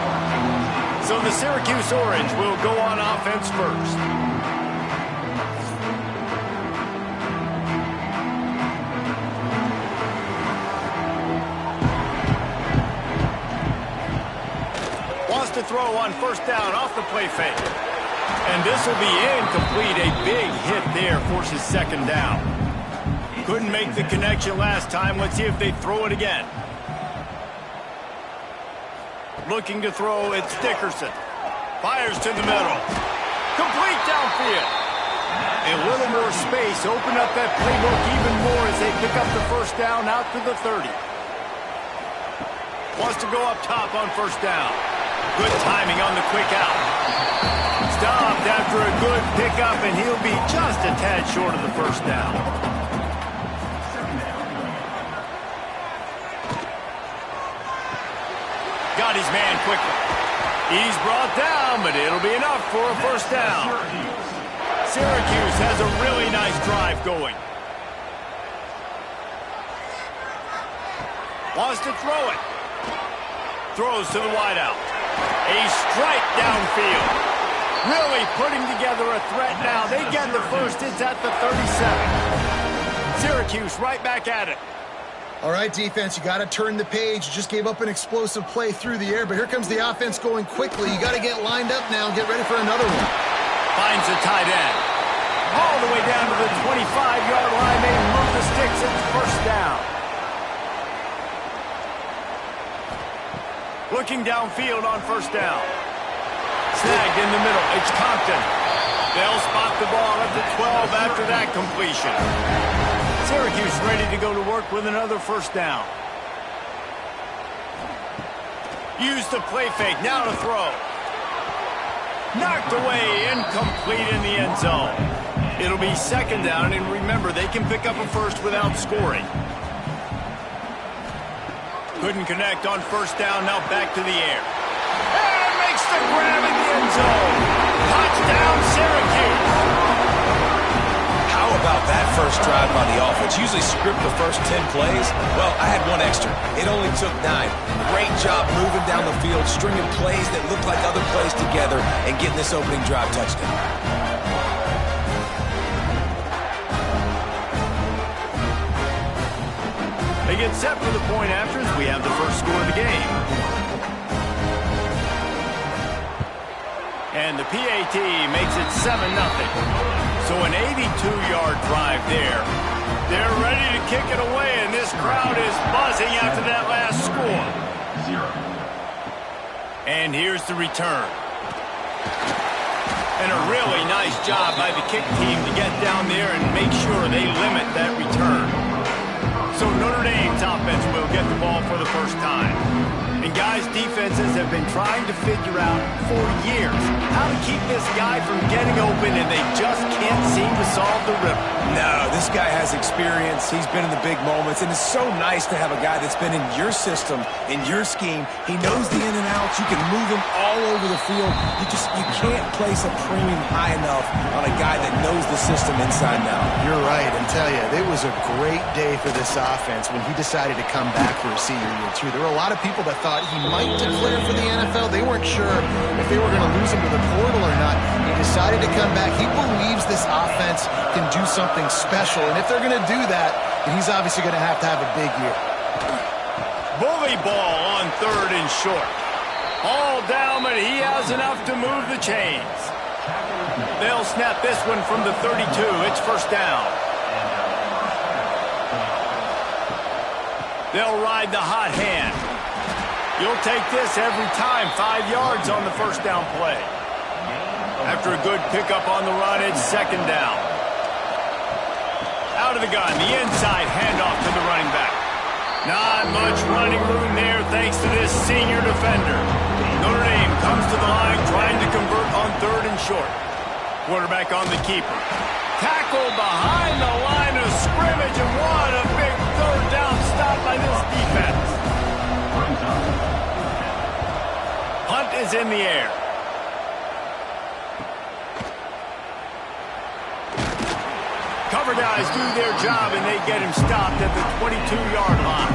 So the Syracuse Orange will go on offense first. Wants to throw on first down off the play fake. And this will be incomplete. A big hit there forces second down. Couldn't make the connection last time. Let's see if they throw it again. Looking to throw, it's Dickerson. Fires to the middle. Complete downfield. A little more space. Open up that playbook even more as they pick up the first down out to the 30. Wants to go up top on first down. Good timing on the quick out. Stopped after a good pickup, and he'll be just a tad short of the first down. Got his man quickly. He's brought down, but it'll be enough for a first down. Syracuse has a really nice drive going. Wants to throw it. Throws to the wideout. A strike downfield. Really putting together a threat now. They get the first. It's at the 37. Syracuse right back at it. All right, defense, you got to turn the page. You just gave up an explosive play through the air, but here comes the offense going quickly. You got to get lined up now and get ready for another one. Finds a tight end. All the way down to the 25-yard line. They move the sticks. It's first down. Looking downfield on first down. Snagged in the middle. It's Compton. They'll spot the ball at the 12 after that completion. Syracuse ready to go to work with another first down. Use the play fake. Now to throw. Knocked away. Incomplete in the end zone. It'll be second down, and remember, they can pick up a first without scoring. Couldn't connect on first down. Now back to the air. And makes the grab in the end zone. Touchdown, Syracuse. How about that first drive by the offense? Usually script the first 10 plays. Well, I had one extra. It only took 9. Great job moving down the field, stringing plays that looked like other plays together, and getting this opening drive touchdown. They get set for the point after as we have the first score of the game. And the PAT makes it 7-0. So an 82-yard drive there. They're ready to kick it away, and this crowd is buzzing after that last score. And here's the return. And a really nice job by the kick team to get down there and make sure they limit that return. So Notre Dame's offense will get the ball for the first time. And guys, defenses have been trying to figure out for years how to keep this guy from getting open, and they just can't seem to solve the riddle. No, this guy has experience. He's been in the big moments, and it's so nice to have a guy that's been in your system, in your scheme. He knows the in and outs. You can move him all over the field. You can't place a premium high enough on a guy that knows the system inside and out. You're right, and tell you, it was a great day for this offense when he decided to come back for his senior year, too. There were a lot of people that thought he might declare for the NFL. They weren't sure if they were going to lose him to the portal or not. He decided to come back. He believes this offense can do something special, and if they're going to do that, then he's obviously going to have a big year. Bully ball on third and short. All down, but he has enough to move the chains. They'll snap this one from the 32. It's first down. They'll ride the hot hand. You'll take this every time. 5 yards on the first down play. After a good pickup on the run, it's second down. Out of the gun, the inside handoff to the running back. Not much running room there thanks to this senior defender. Notre Dame comes to the line trying to convert on 3rd and short. Quarterback on the keeper. Tackle behind the line of scrimmage, and what a big 3rd down stop by this defense. Punt is in the air. Cover guys do their job, and they get him stopped at the 22-yard line.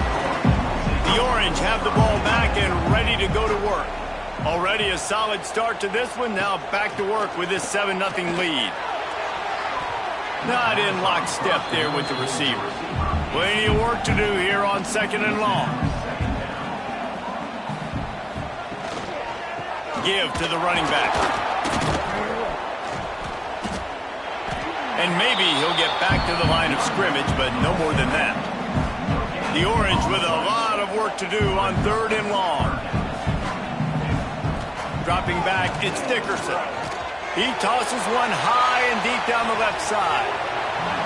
The Orange have the ball back and ready to go to work. Already a solid start to this one. Now back to work with this 7-0 lead. Not in lockstep there with the receiver. Plenty of work to do here on 2nd and long. Give to the running back. And maybe he'll get back to the line of scrimmage, but no more than that. The Orange with a lot of work to do on 3rd and long. Dropping back, it's Dickerson. He tosses one high and deep down the left side.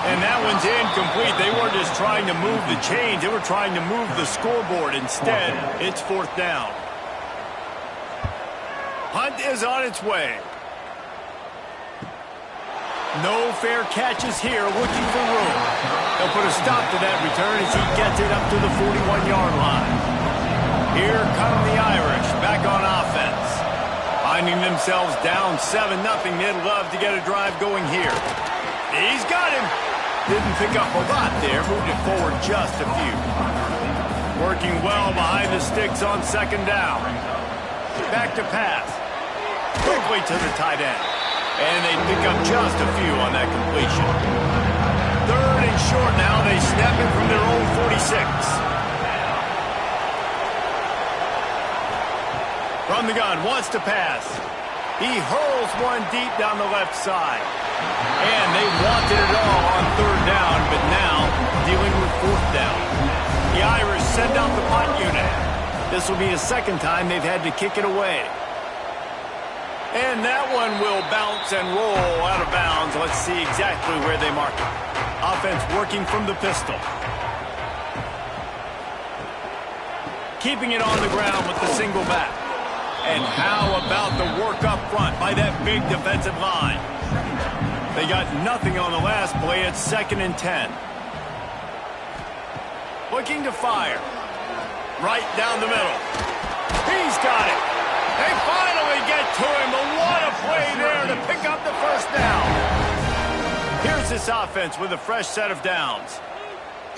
And that one's incomplete. They weren't just trying to move the chains. They were trying to move the scoreboard. Instead, it's 4th down. Hunt is on its way. No fair catches here, looking for room. They'll put a stop to that return as he gets it up to the 41-yard line. Here come the Irish, back on offense. Finding themselves down 7-0, they'd love to get a drive going here. He's got him. Didn't pick up a lot there, moved it forward just a few. Working well behind the sticks on 2nd down. Back to pass. Quickly to the tight end. And they pick up just a few on that completion. 3rd and short now. They snap it from their own 46. From the gun, wants to pass. He hurls one deep down the left side. And they wanted it all on 3rd down, but now dealing with 4th down. The Irish send out the punt unit. This will be the 2nd time they've had to kick it away. And that one will bounce and roll out of bounds. Let's see exactly where they mark it. Offense working from the pistol. Keeping it on the ground with the single back. And how about the work up front by that big defensive line? They got nothing on the last play. It's 2nd and 10. Looking to fire. Right down the middle. He's got it. They finally get to him, but what a play there to pick up the 1st down. Here's this offense with a fresh set of downs.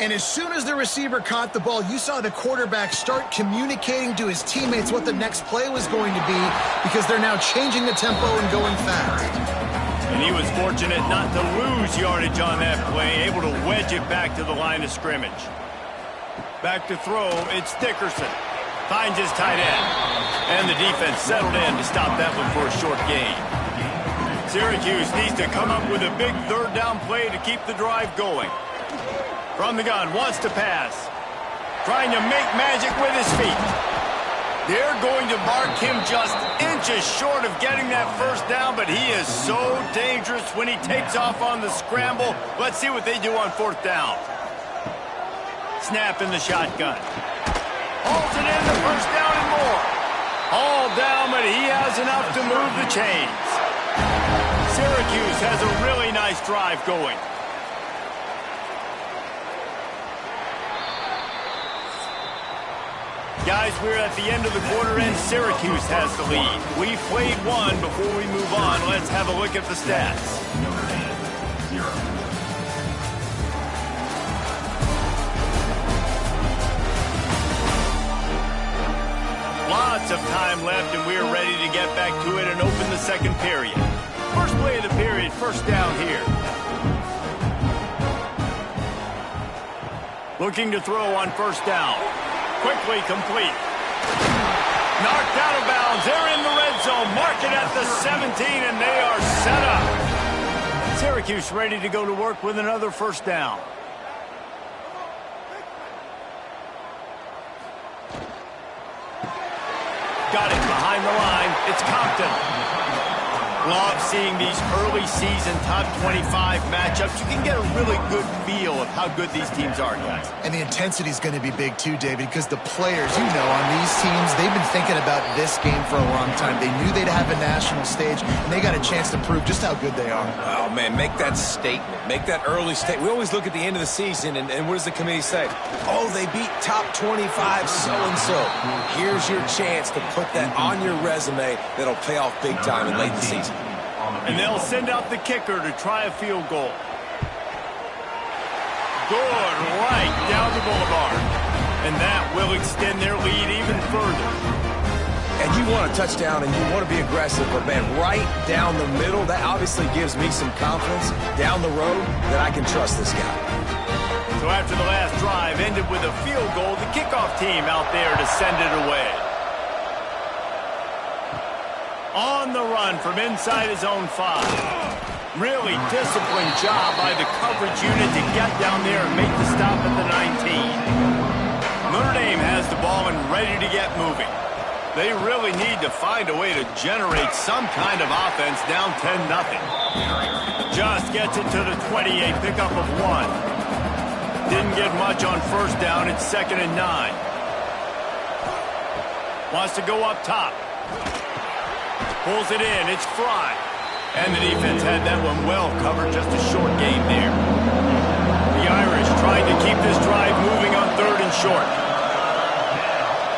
And as soon as the receiver caught the ball, you saw the quarterback start communicating to his teammates what the next play was going to be, because they're now changing the tempo and going fast. And he was fortunate not to lose yardage on that play, able to wedge it back to the line of scrimmage. Back to throw, it's Dickerson. Finds his tight end. And the defense settled in to stop that one for a short gain. Syracuse needs to come up with a big 3rd down play to keep the drive going. From the gun, wants to pass. Trying to make magic with his feet. They're going to mark him just inches short of getting that 1st down, but he is so dangerous when he takes off on the scramble. Let's see what they do on 4th down. Snap in the shotgun. Holds it in, the 1st down and more. All down, but he has enough to move the chains. Syracuse has a really nice drive going. Guys, we're at the end of the quarter, and Syracuse has the lead. We've played one. Before we move on, let's have a look at the stats. Notre Dame 0. Lots of time left, and we're ready to get back to it and open the 2nd period. First play of the period, 1st down here. Looking to throw on 1st down. Quickly complete. Knocked out of bounds. They're in the red zone. Mark it at the 17, and they are set up. Syracuse ready to go to work with another 1st down. Got it behind the line. It's Compton. Love seeing these early season top 25 matchups. You can get a really good feel feel of how good these teams are, guys. And the intensity is going to be big too, David, because the players, on these teams, they've been thinking about this game for a long time. They knew they'd have a national stage, and they got a chance to prove just how good they are. Oh, man, make that statement. Make that early statement. We always look at the end of the season, and what does the committee say? Oh, they beat top 25 so-and-so. Here's your chance to put that on your resume that'll pay off big time in late in the season. And they'll send out the kicker to try a field goal. Good, right down the boulevard. And that will extend their lead even further. And you want a touchdown and you want to be aggressive, but, man, right down the middle, that obviously gives me some confidence down the road that I can trust this guy. So after the last drive ended with a field goal, the kickoff team out there to send it away. On the run from inside his own 5. Really disciplined job by the coverage unit to get down there and make the stop at the 19. Notre Dame has the ball and ready to get moving. They really need to find a way to generate some kind of offense down 10-0. Just gets it to the 28, pickup of 1. Didn't get much on first down. It's 2nd and 9. Wants to go up top. Pulls it in. It's Fry. And the defense had that one well covered. Just a short game there. The Irish trying to keep this drive moving on 3rd and short.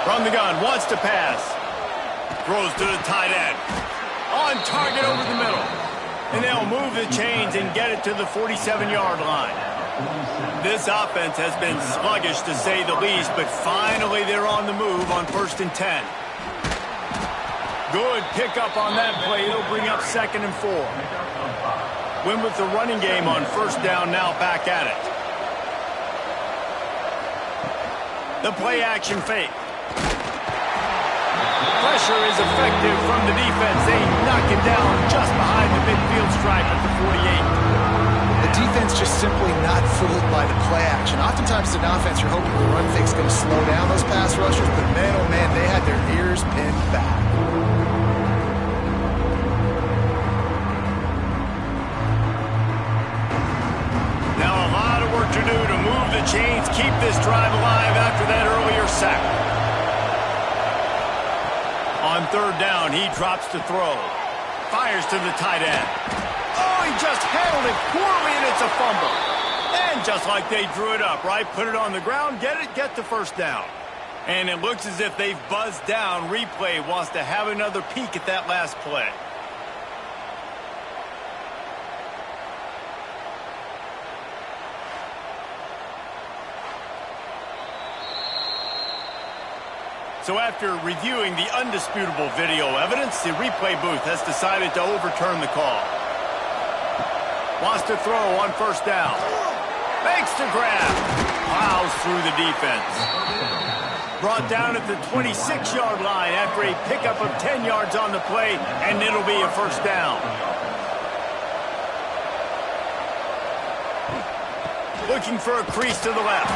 From the gun. Wants to pass. Throws to the tight end. On target over the middle. And they'll move the chains and get it to the 47-yard line. This offense has been sluggish to say the least, but finally they're on the move on 1st and 10. Good pickup on that play. It'll bring up 2nd and 4. Win with the running game on 1st down, now back at it. The play action fake. Pressure is effective from the defense. They knock him down just behind the midfield stripe at the 48. The defense just simply not fooled by the play action. Oftentimes in offense, you're hoping the run fake's going to slow down those pass rushers, but man, oh man, they had their ears pinned back. Now a lot of work to do to move the chains, keep this drive alive after that earlier sack. On 3rd down, he drops to throw. Fires to the tight end. Oh, he just handled it poorly, and it's a fumble. And just like they drew it up, right? Put it on the ground, get the 1st down. And it looks as if they've buzzed down. Replay wants to have another peek at that last play. So after reviewing the undisputable video evidence, the replay booth has decided to overturn the call. Wants to throw on 1st down. Makes the grab. Plows through the defense. Brought down at the 26-yard line after a pickup of 10 yards on the play, and it'll be a 1st down. Looking for a crease to the left.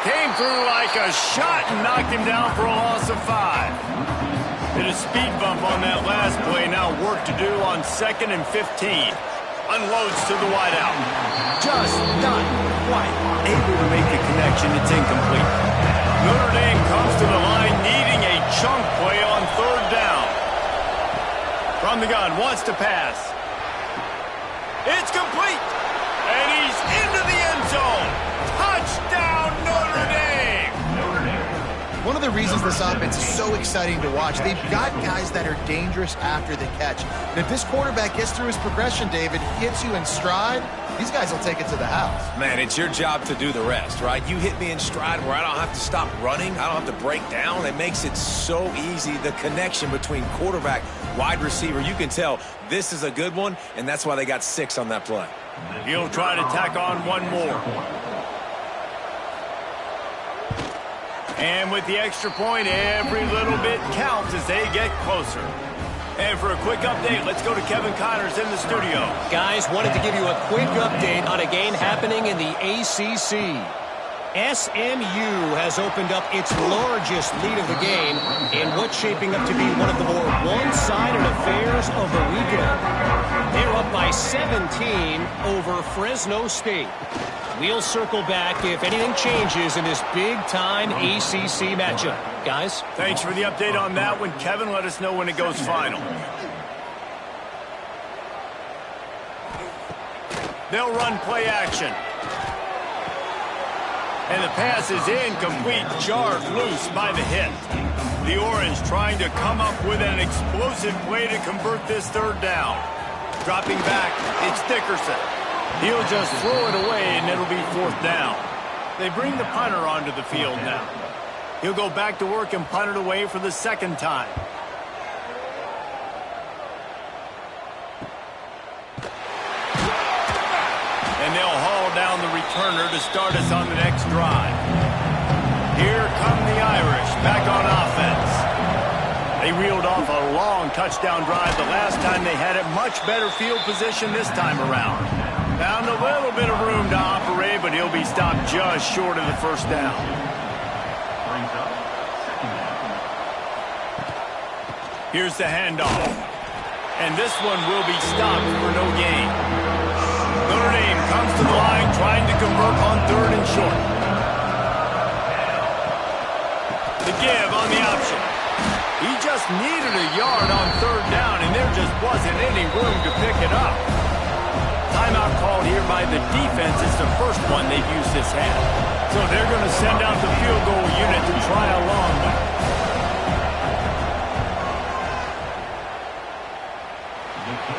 Came through like a shot and knocked him down for a loss of 5. Hit a speed bump on that last play. Now work to do on 2nd and 15. Unloads to the wideout. Just not quite able to make the connection. It's incomplete. Notre Dame comes to the line needing a chunk play on 3rd down. From the gun, wants to pass. It's complete. And he's into the end zone. Touchdown, Notre Dame! One of the reasons this offense is so exciting to watch, they've got guys that are dangerous after the catch. And if this quarterback gets through his progression, David, hits you in stride, these guys will take it to the house. Man, it's your job to do the rest, right? You hit me in stride where I don't have to stop running. I don't have to break down. It makes it so easy. The connection between quarterback, wide receiver, you can tell this is a good one, and that's why they got 6 on that play. He'll try to tack on one more. And with the extra point, every little bit counts as they get closer. And for a quick update, let's go to Kevin Connors in the studio. Guys, wanted to give you a quick update on a game happening in the ACC. SMU has opened up its largest lead of the game in what's shaping up to be one of the more one-sided affairs of the weekend. They're up by 17 over Fresno State. We'll circle back if anything changes in this big-time ACC matchup. Guys? Thanks for the update on that one, Kevin. Let us know when it goes final. They'll run play action. And the pass is incomplete, jarred loose by the hit. The Orange trying to come up with an explosive play to convert this third down. Dropping back, it's Dickerson. He'll just throw it away, and it'll be fourth down. They bring the punter onto the field now. He'll go back to work and punt it away for the second time. And they'll haul down the returner to start us on the next drive. Here come the Irish back on offense. They reeled off a long touchdown drive the last time they had it. Much better field position this time around. Found a little bit of room to operate, but he'll be stopped just short of the first down. Here's the handoff. And this one will be stopped for no gain. Notre Dame comes to the line trying to convert on third and short. The give on the option. He just needed a yard on third down, and there just wasn't any room to pick it up. Timeout called here by the defense. It's the first one they've used this half. So they're going to send out the field goal unit to try a long one.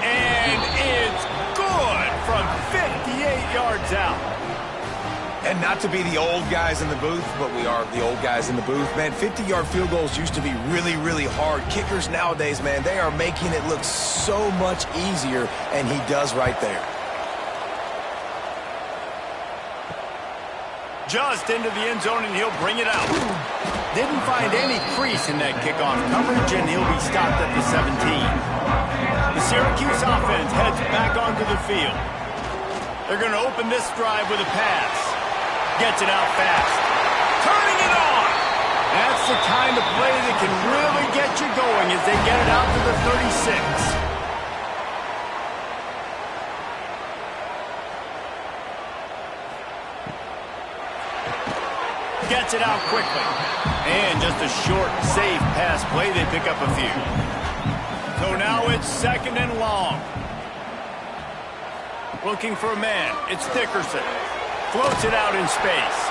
And it's good from 58 yards out. And not to be the old guys in the booth, but we are the old guys in the booth. Man, 50-yard field goals used to be really, really hard. Kickers nowadays, man, they are making it look so much easier, and he does right there. Just into the end zone, and he'll bring it out. Didn't find any crease in that kickoff coverage, and he'll be stopped at the 17. The Syracuse offense heads back onto the field. They're going to open this drive with a pass. Gets it out fast. Turning it on! That's the kind of play that can really get you going as they get it out to the 36. Gets it out quickly. And just a short, safe pass play. They pick up a few. So now it's second and long. Looking for a man. It's Dickerson. Floats it out in space.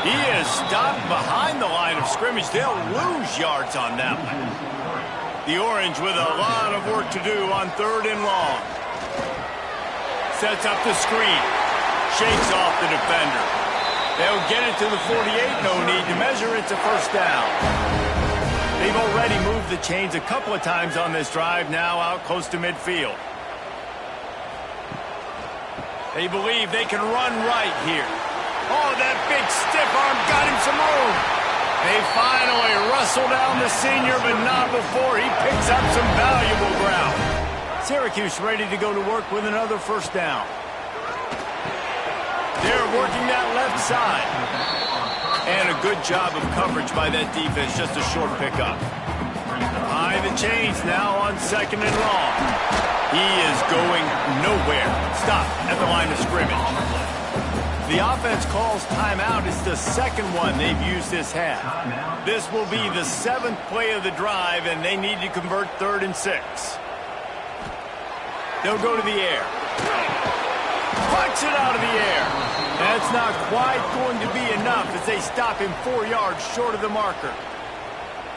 He is stopped behind the line of scrimmage. They'll lose yards on that one. The Orange with a lot of work to do on third and long. Sets up the screen. Shakes off the defender. They'll get it to the 48. No need to measure. It's a first down. They've already moved the chains a couple of times on this drive, now out close to midfield. They believe they can run right here. Oh, that big stiff arm got him some room. They finally rustle down the senior, but not before he picks up some valuable ground. Syracuse ready to go to work with another first down. They're working that left side. And a good job of coverage by that defense, just a short pickup. Behind the chains now on second and long. He is going nowhere. Stop at the line of scrimmage. The offense calls timeout. It's the second one they've used this half. This will be the 7th play of the drive, and they need to convert 3rd and 6. They'll go to the air. Puts it out of the air. That's not quite going to be enough as they stop him 4 yards short of the marker.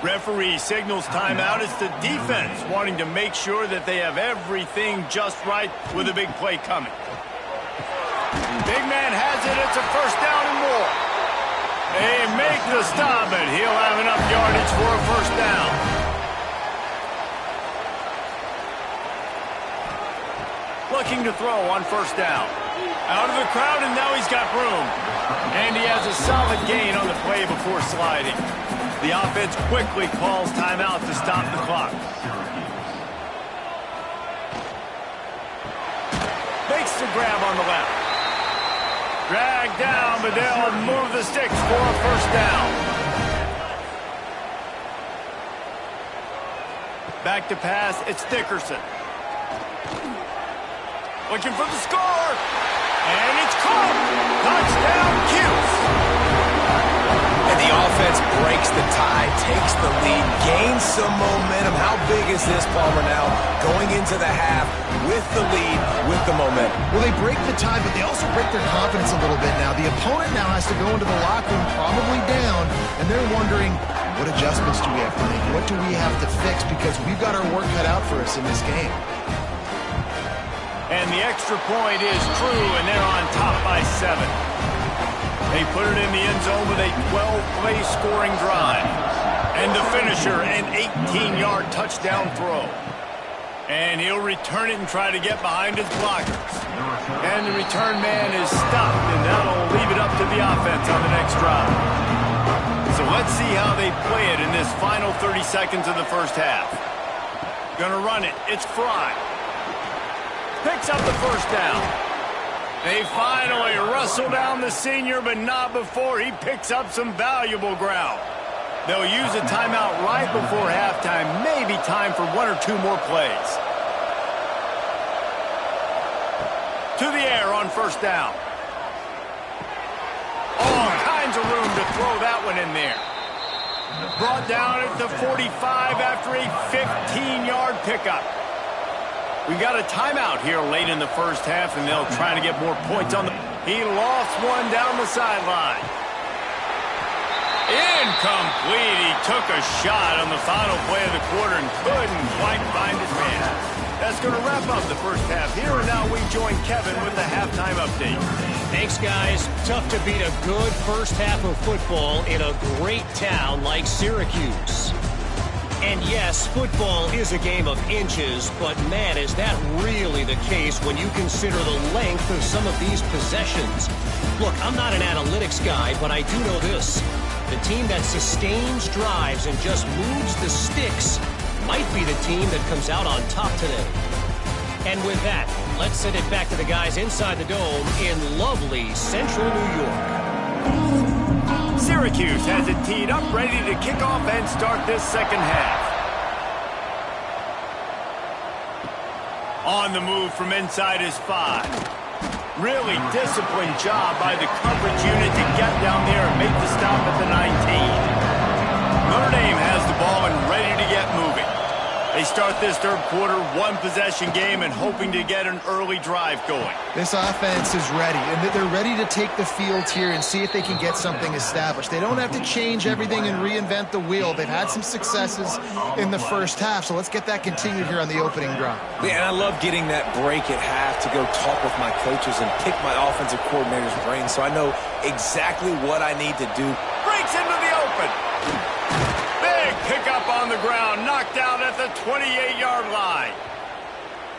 Referee signals timeout. It's the defense wanting to make sure that they have everything just right with a big play coming. Big man has it. It's a first down and more. They make the stop, and he'll have enough yardage for a first down. Looking to throw on first down. Out of the crowd, and now he's got room. And he has a solid gain on the play before sliding. The offense quickly calls timeout to stop the clock. Makes the grab on the left. Dragged down, but they'll move the sticks for a first down. Back to pass, it's Dickerson. Looking for the score. And it's caught. Touchdown, Cuse. And the offense breaks the tie, takes the lead, gains some momentum. How big is this, Palmer, now? Going into the half with the lead, with the momentum. Well, they break the tie, but they also break their confidence a little bit now. The opponent now has to go into the locker room probably down, and they're wondering, what adjustments do we have to make? What do we have to fix? Because we've got our work cut out for us in this game. And the extra point is true, and they're on top by 7. They put it in the end zone with a 12-play scoring drive. And the finisher, an 18-yard touchdown throw. And he'll return it and try to get behind his blockers. And the return man is stopped, and that'll leave it up to the offense on the next drive. So let's see how they play it in this final 30 seconds of the first half. Gonna run it. It's Fry. Picks up the first down. They finally wrestle down the senior, but not before he picks up some valuable ground. They'll use a timeout right before halftime, maybe time for 1 or 2 more plays. To the air on first down. All kinds of room to throw that one in there. Brought down at the 45 after a 15-yard pickup. We got a timeout here late in the first half, and they'll try to get more points on the... He lost one down the sideline. Incomplete. He took a shot on the final play of the quarter and couldn't quite find his man. That's going to wrap up the first half here, and now we join Kevin with the halftime update. Thanks, guys. Tough to beat a good first half of football in a great town like Syracuse. And yes, football is a game of inches, but man, is that really the case when you consider the length of some of these possessions. Look, I'm not an analytics guy, but I do know this. The team that sustains drives and just moves the sticks might be the team that comes out on top today. And with that, let's send it back to the guys inside the dome in lovely central New York. Syracuse has it teed up, ready to kick off and start this second half. On the move from inside is 5. Really disciplined job by the coverage unit to get down there and make the stop at the 19. Notre Dame has the ball and ready to get moving. They start this third quarter, 1-possession game, and hoping to get an early drive going. This offense is ready, and they're ready to take the field here and see if they can get something established. They don't have to change everything and reinvent the wheel. They've had some successes in the first half, so let's get that continued here on the opening drive. Yeah, and I love getting that break at half to go talk with my coaches and pick my offensive coordinator's brain so I know exactly what I need to do. Breaks into the open. Pick up on the ground, knocked out at the 28-yard line.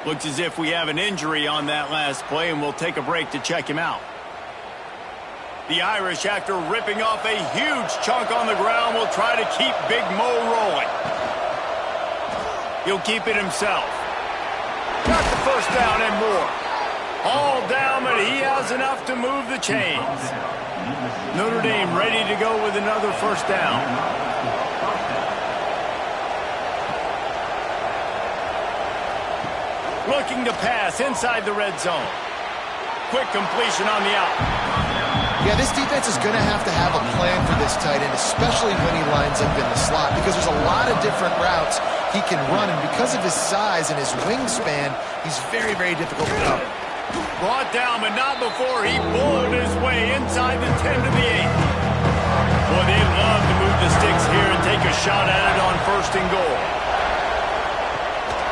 Looks as if we have an injury on that last play, and we'll take a break to check him out. The Irish, after ripping off a huge chunk on the ground, will try to keep Big Mo rolling. He'll keep it himself. Got the first down and more. All down, but he has enough to move the chains. Notre Dame ready to go with another first down. Looking to pass inside the red zone. Quick completion on the out. Yeah, this defense is going to have a plan for this tight end, especially when he lines up in the slot, because there's a lot of different routes he can run, and because of his size and his wingspan, he's very, very difficult to cover. Brought down, but not before he pulled his way inside the 10 to the 8. Boy, they love to move the sticks here and take a shot at it on first and goal.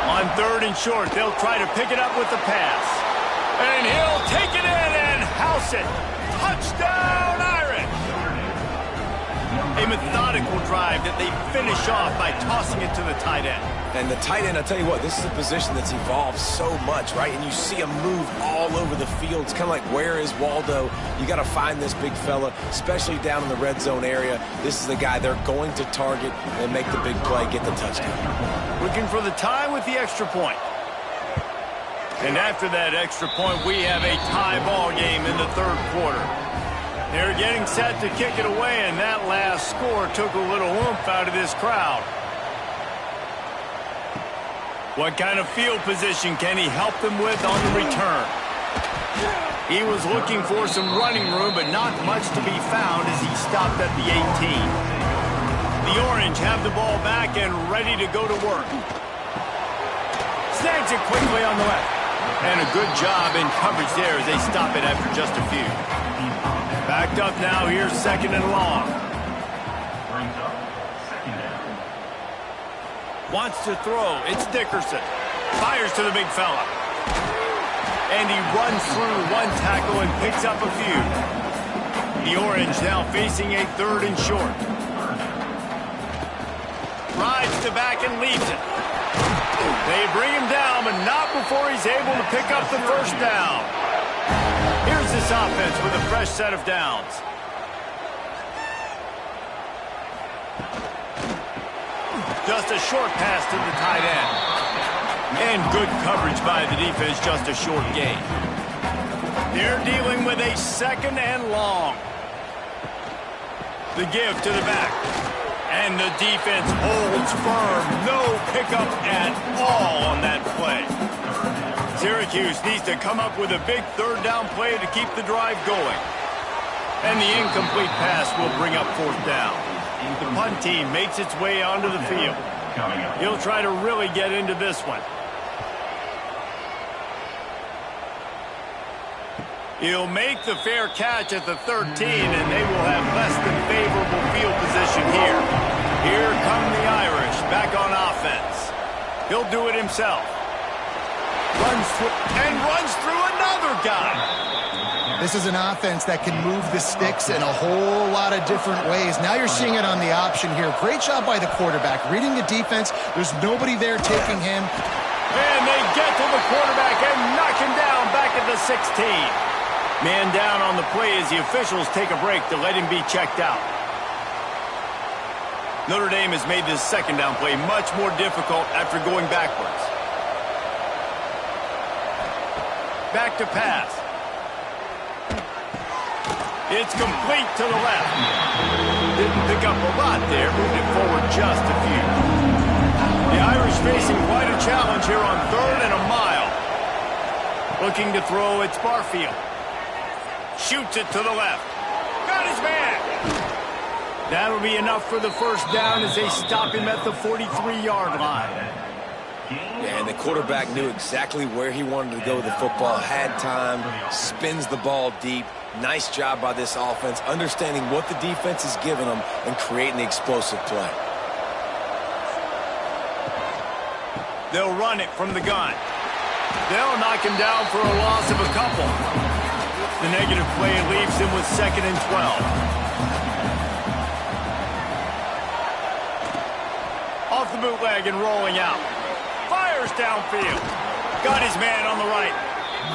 On third and short, they'll try to pick it up with the pass. And he'll take it in and house it. Touchdown, Irish! A methodical drive that they finish off by tossing it to the tight end. And the tight end, I'll tell you what, this is a position that's evolved so much, right? And you see him move all over the field. It's kind of like, where is Waldo? You got to find this big fella, especially down in the red zone area. This is the guy they're going to target and make the big play, get the touchdown. Looking for the tie with the extra point. And after that extra point, we have a tie ball game in the third quarter. They're getting set to kick it away, and that last score took a little oomph out of this crowd. What kind of field position can he help them with on the return? He was looking for some running room, but not much to be found as he stopped at the 18. The Orange have the ball back and ready to go to work. Snags it quickly on the left. And a good job in coverage there as they stop it after just a few. Backed up now, here's second and long. Brings up second down. Wants to throw. It's Dickerson. Fires to the big fella. And he runs through one tackle and picks up a few. The Orange now facing a third and short. Rides to back and leaves it. They bring him down, but not before he's able to pick up the first down. Here's this offense with a fresh set of downs. Just a short pass to the tight end. And good coverage by the defense, just a short gain. They're dealing with a second and long. The give to the back. And the defense holds firm. No pickup at all on that play. Syracuse needs to come up with a big third down play to keep the drive going. And the incomplete pass will bring up fourth down. The punt team makes its way onto the field. He'll try to really get into this one. He'll make the fair catch at the 13, and they will have less than favorable field position here. Here come the Irish back on offense. He'll do it himself. Runs through another guy. This is an offense that can move the sticks in a whole lot of different ways. Now you're seeing it on the option here. Great job by the quarterback. Reading the defense, there's nobody there taking him. And they get to the quarterback and knock him down back at the 16. Man down on the play as the officials take a break to let him be checked out. Notre Dame has made this second down play much more difficult after going backwards. Back to pass. It's complete to the left. Didn't pick up a lot there, moved it forward just a few. The Irish facing quite a challenge here on third and a mile. Looking to throw, it's Barfield. Shoots it to the left. Got his man. That'll be enough for the first down as they stop him at the 43-yard line. Yeah, and the quarterback knew exactly where he wanted to go with the football, had time, spins the ball deep. Nice job by this offense, understanding what the defense is giving them and creating the explosive play. They'll run it from the gun. They'll knock him down for a loss of a couple. The negative play leaves him with second and 12. Off the bootleg and rolling out. Fires downfield. Got his man on the right.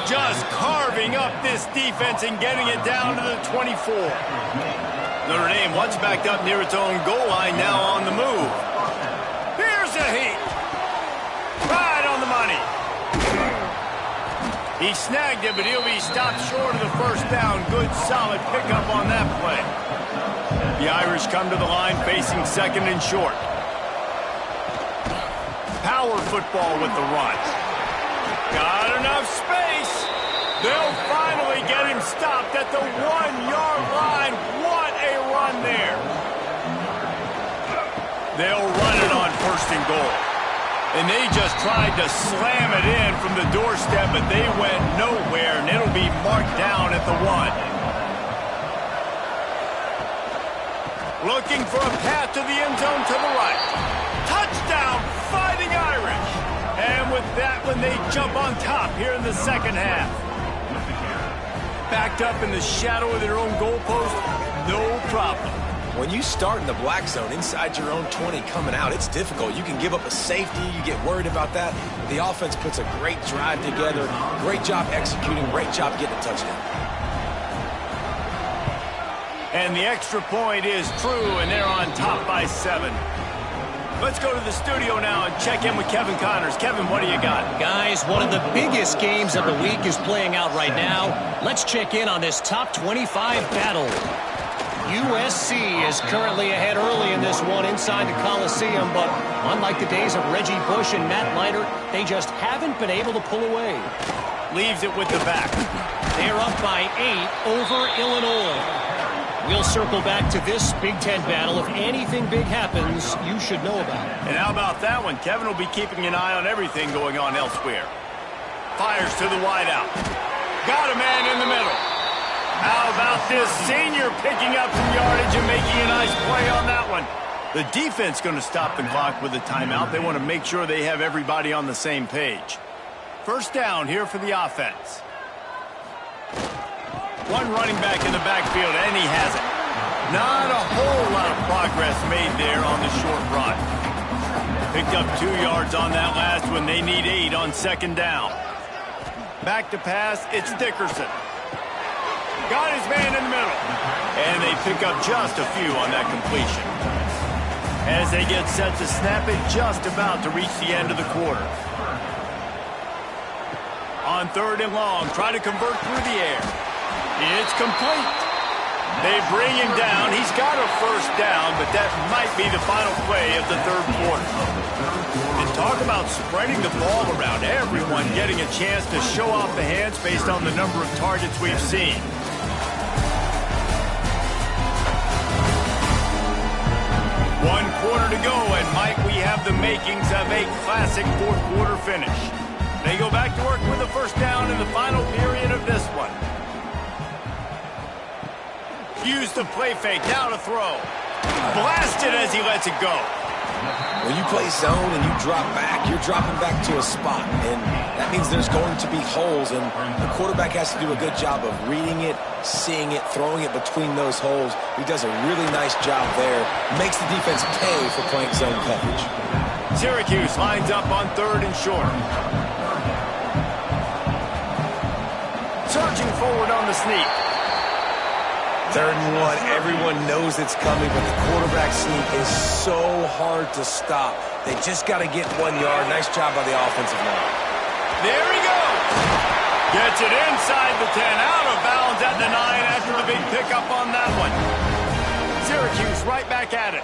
Just carving up this defense and getting it down to the 24. Notre Dame once backed up near its own goal line, now on the move. Here's a heat. Right on the money. He snagged it, but he'll be stopped short of the first down. Good, solid pickup on that play. The Irish come to the line facing second and short. Power football with the run. Got enough space. They'll finally get him stopped at the 1-yard line. What a run there. They'll run it on first and goal. And they just tried to slam it in from the doorstep, but they went nowhere, and it'll be marked down at the 1. Looking for a path to the end zone to the right. Touchdown, Fighting Irish. And with that one, they jump on top here in the second half. Backed up in the shadow of their own goalpost, no problem. When you start in the black zone inside your own 20 coming out, it's difficult. You can give up a safety. You get worried about that. The offense puts a great drive together. Great job executing. Great job getting a touchdown. And the extra point is true, and they're on top by 7. Let's go to the studio now and check in with Kevin Connors. Kevin, what do you got? Guys, one of the biggest games of the week is playing out right now. Let's check in on this top 25 battle. USC is currently ahead early in this one inside the Coliseum, but unlike the days of Reggie Bush and Matt Leinart, they just haven't been able to pull away. leaves it with the back. They're up by 8 over Illinois. We'll circle back to this Big Ten battle. If anything big happens, you should know about it. And how about that one? Kevin will be keeping an eye on everything going on elsewhere. Fires to the wideout. Got a man in the middle. How about this senior picking up some yardage and making a nice play on that one? The defense going to stop the clock with a timeout. They want to make sure they have everybody on the same page. First down here for the offense. One running back in the backfield, and he has it. Not a whole lot of progress made there on the short run. Picked up 2 yards on that last one. They need 8 on second down. Back to pass, it's Dickerson. Got his man in the middle. And they pick up just a few on that completion. As they get set to snap it, just about to reach the end of the quarter. On 3rd and long, try to convert through the air. It's complete. They bring him down. He's got a first down, but that might be the final play of the 3rd quarter. And talk about spreading the ball around. Everyone getting a chance to show off the hands based on the number of targets we've seen. One quarter to go, and might we have the makings of a classic 4th quarter finish. They go back to work with a first down in the final period of this one. Use the play fake, now to throw. Blasted as he lets it go. When you play zone and you drop back, you're dropping back to a spot. And that means there's going to be holes, and the quarterback has to do a good job of reading it, seeing it, throwing it between those holes. He does a really nice job there. Makes the defense pay for playing zone coverage. Syracuse lines up on 3rd and short. Surging forward on the sneak. 3rd and 1, everyone knows it's coming, but the quarterback sneak is so hard to stop. They just got to get 1 yard. Nice job by the offensive line. There he goes. Gets it inside the 10, out of bounds at the 9 after the big pickup on that one. Syracuse right back at it.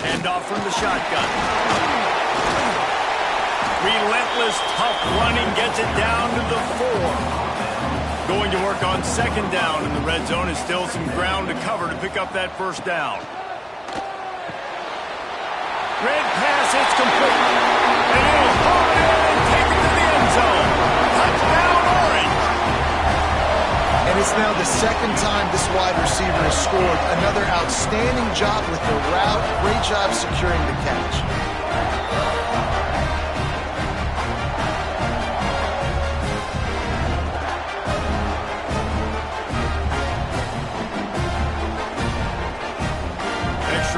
Handoff from the shotgun. Relentless, tough running, gets it down to the 4. Going to work on second down in the red zone. Is still some ground to cover to pick up that first down. Red pass, it's complete. And it'll fall in and take it to the end zone. Touchdown, Orange. And it's now the 2nd time this wide receiver has scored. Another outstanding job with the route. Great job securing the catch.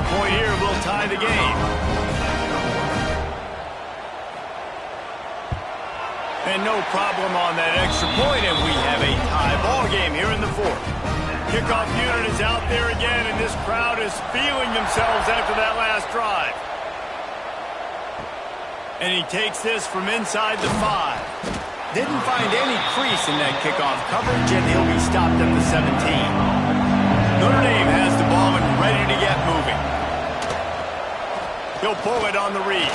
Point here will tie the game. And no problem on that extra point, and we have a tie ball game here in the 4th. Kickoff unit is out there again, and this crowd is feeling themselves after that last drive. And he takes this from inside the 5. Didn't find any crease in that kickoff coverage, and he'll be stopped at the 17. Notre Dame has the ball and ready to get moving. He'll pull it on the read.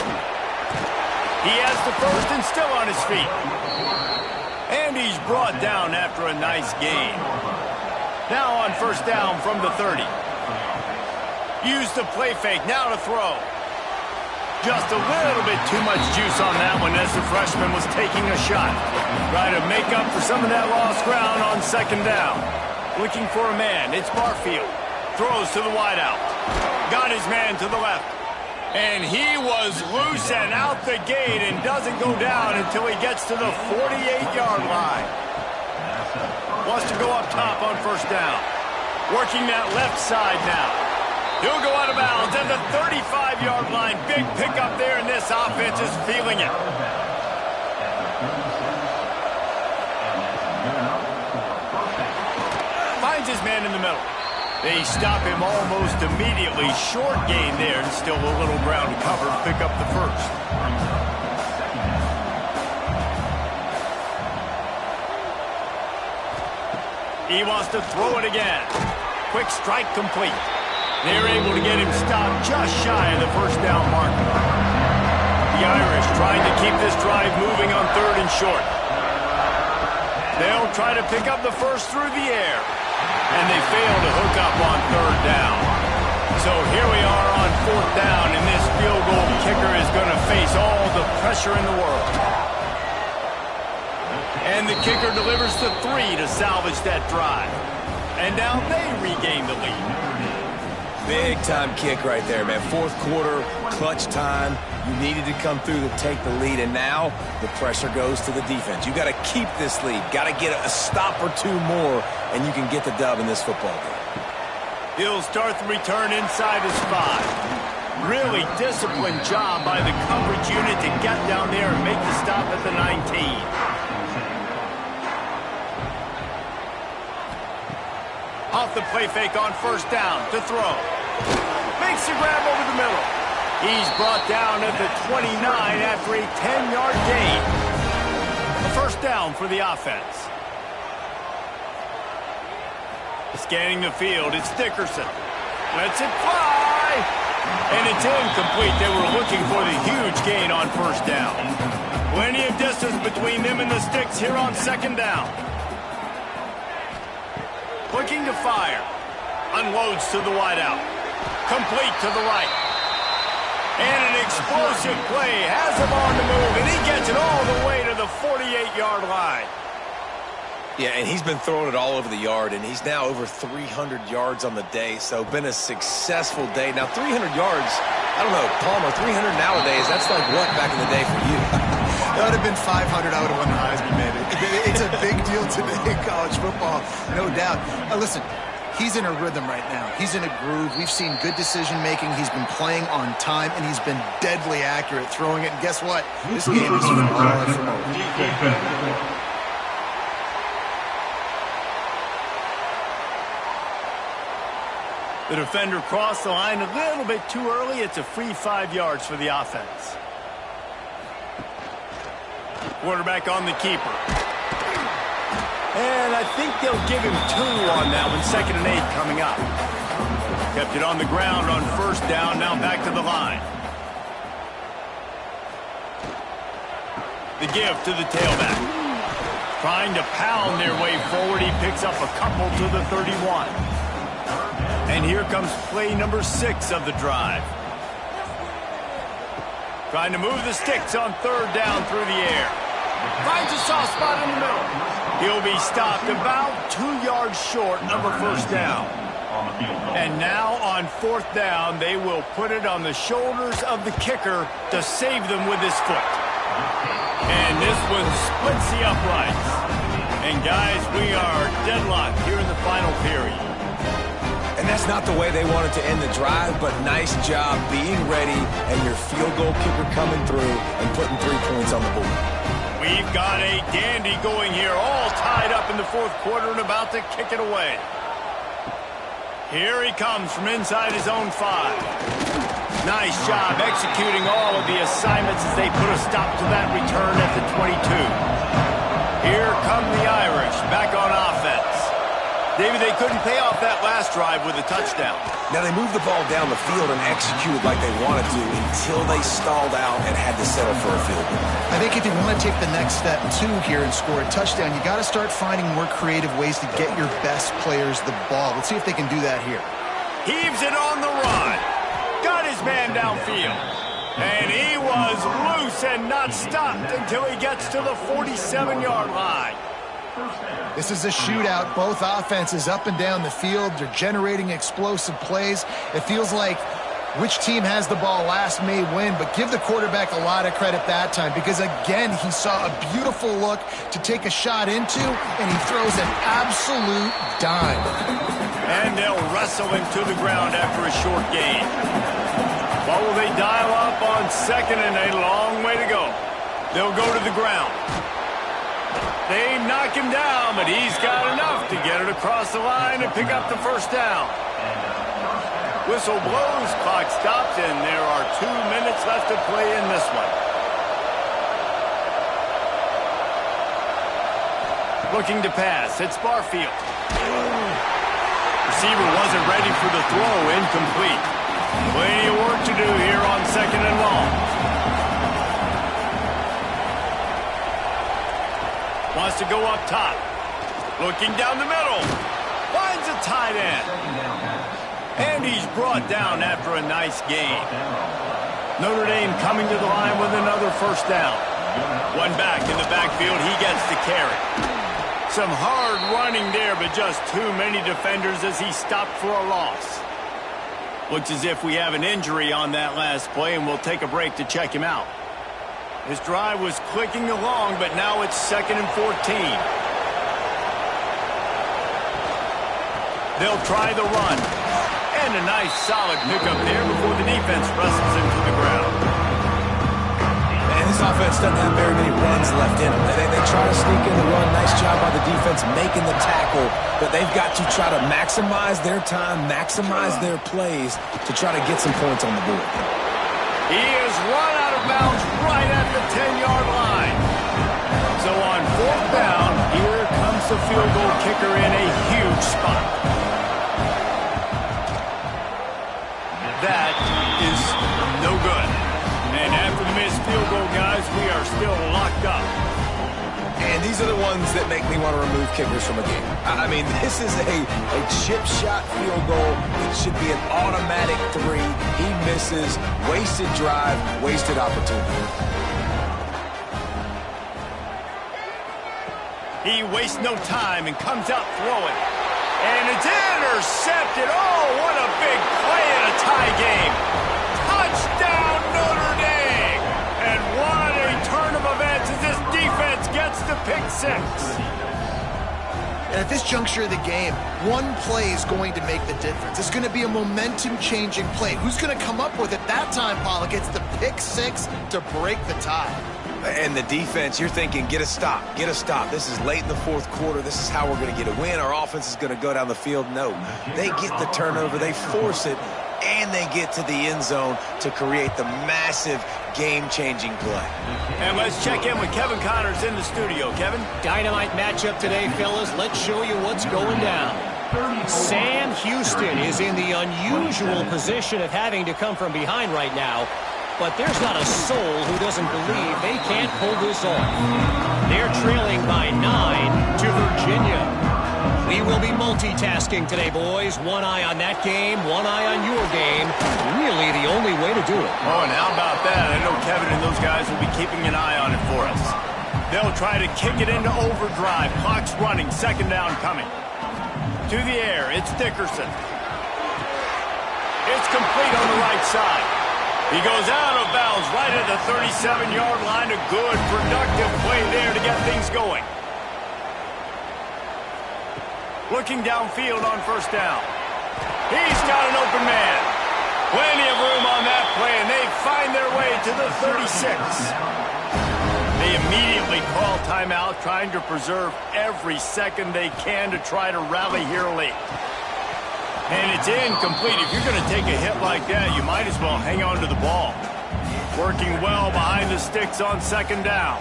He has the first and still on his feet. And he's brought down after a nice gain. Now on first down from the 30. Use the play fake, now to throw. Just a little bit too much juice on that one as the freshman was taking a shot. Try to make up for some of that lost ground on second down. Looking for a man, it's Barfield. Throws to the wideout. Got his man to the left. And he was loose and out the gate and doesn't go down until he gets to the 48-yard line. Wants to go up top on first down. Working that left side now. He'll go out of bounds at the 35-yard line. Big pickup there, and this offense is feeling it. Finds his man in the middle. They stop him almost immediately. Short gain there, and still a little ground to cover to pick up the first. He wants to throw it again. Quick strike complete. They're able to get him stopped just shy of the first down marker. The Irish trying to keep this drive moving on 3rd and short. They'll try to pick up the first through the air. And they fail to hook up on 3rd down. So here we are on 4th down, and this field goal kicker is going to face all the pressure in the world. And the kicker delivers the 3 to salvage that drive. And now they regain the lead. Big-time kick right there, man. 4th quarter, clutch time. You needed to come through to take the lead, and now the pressure goes to the defense. You got to keep this lead. Got to get a stop or two more, and you can get the dub in this football game. He'll start the return inside his 5. Really disciplined job by the coverage unit to get down there and make the stop at the 19. Off the play fake on 1st down to throw. Makes the grab over the middle. He's brought down at the 29 after a 10-yard gain. A 1st down for the offense. Scanning the field, it's Dickerson. Lets it fly. And it's incomplete. They were looking for the huge gain on 1st down. Plenty of distance between them and the sticks here on 2nd down. Looking to fire. Unloads to the wideout. Complete to the right. And an explosive play. Has him on the move, and he gets it all the way to the 48-yard line. Yeah, and he's been throwing it all over the yard, and he's now over 300 yards on the day, so been a successful day. Now, 300 yards, I don't know, Palmer, 300 nowadays, that's like what back in the day for you? That would have been 500. I would have won the Heisman, maybe. It's a big deal today in college football, no doubt. Listen, he's in a rhythm right now. He's in a groove. We've seen good decision-making. He's been playing on time, and he's been deadly accurate throwing it. And guess what? This game is far from over. The defender crossed the line a little bit too early. It's a free 5 yards for the offense. Quarterback on the keeper. And I think they'll give him 2 on that one. 2nd and 8 coming up. Kept it on the ground on 1st down. Now back to the line. The give to the tailback. Trying to pound their way forward. He picks up a couple to the 31. And here comes play number 6 of the drive. Trying to move the sticks on 3rd down through the air. Finds a soft spot in the middle. He'll be stopped about 2 yards short of a 1st down. And now on 4th down, they will put it on the shoulders of the kicker to save them with his foot. And this one splits the uprights. And guys, we are deadlocked here in the final period. And that's not the way they wanted to end the drive, but nice job being ready and your field goal kicker coming through and putting 3 points on the board. We've got a dandy going here, all tied up in the 4th quarter and about to kick it away. Here he comes from inside his own 5. Nice job executing all of the assignments as they put a stop to that return at the 22. Here come the Irish back on offense. David, they couldn't pay off that last drive with a touchdown. Now, they moved the ball down the field and executed like they wanted to until they stalled out and had to settle for a field goal. I think if you want to take the next step, too, here and score a touchdown, you got to start finding more creative ways to get your best players the ball. Let's see if they can do that here. Heaves it on the run. Got his man downfield. And he was loose and not stopped until he gets to the 47-yard line. This is a shootout. Both offenses up and down the field. They're generating explosive plays. It feels like which team has the ball last may win, but give the quarterback a lot of credit that time because, again, he saw a beautiful look to take a shot into, and he throws an absolute dime. And they'll wrestle him to the ground after a short gain. What will they dial up on 2nd and a long way to go? They'll go to the ground. They knock him down, but he's got enough to get it across the line and pick up the 1st down. Whistle blows, clock stops, and there are 2 minutes left to play in this one. Looking to pass, it's Barfield. Receiver wasn't ready for the throw, incomplete. Plenty of work to do here on 2nd and long. Wants to go up top. Looking down the middle. Finds a tight end. And he's brought down after a nice gain. Notre Dame coming to the line with another first down. One back in the backfield. He gets the carry. Some hard running there, but just too many defenders as he stopped for a loss. Looks as if we have an injury on that last play, and we'll take a break to check him out. His drive was clicking along, but now it's 2nd and 14. They'll try the run. And a nice solid pickup there before the defense wrestles him to the ground. And this offense doesn't have very many runs left in them. They try to sneak in the run. Nice job by the defense making the tackle. But they've got to try to maximize their time, maximize their plays to try to get some points on the board. He is run out of bounds right at the 10-yard line. So on 4th down, here comes the field goal kicker in a huge spot. That is no good. And after the missed field goal, guys, we are still locked up. And these are the ones that make me want to remove kickers from a game. I mean, this is a chip shot field goal. It should be an automatic 3. He misses. Wasted drive, wasted opportunity. He wastes no time and comes out throwing. And it's intercepted. Oh, what a big play in a tie game. Touchdown, Notre Dame. And what a turn of events as this defense gets the pick 6. And at this juncture of the game, one play is going to make the difference. It's going to be a momentum-changing play. Who's going to come up with it that time, Pollock? It's the pick 6 to break the tie. And the defense, you're thinking, get a stop, get a stop. This is late in the 4th quarter. This is how we're going to get a win. Our offense is going to go down the field. No, they get the turnover, they force it, and they get to the end zone to create the massive game-changing play. And let's check in with Kevin Connors in the studio. Kevin? Dynamite matchup today, fellas. Let's show you what's going down. Sam Houston is in the unusual position of having to come from behind right now. But there's not a soul who doesn't believe they can't pull this off. They're trailing by 9 to Virginia. We will be multitasking today, boys. One eye on that game, one eye on your game. Really the only way to do it. Oh, and how about that? I know Kevin and those guys will be keeping an eye on it for us. They'll try to kick it into overdrive. Clock's running. 2nd down coming. To the air. It's Dickerson. It's complete on the right side. He goes out of bounds right at the 37-yard line. A good, productive play there to get things going. Looking downfield on 1st down. He's got an open man. Plenty of room on that play, and they find their way to the 36. They immediately call timeout, trying to preserve every second they can to try to rally here late. And it's incomplete. If you're going to take a hit like that, you might as well hang on to the ball. Working well behind the sticks on 2nd down.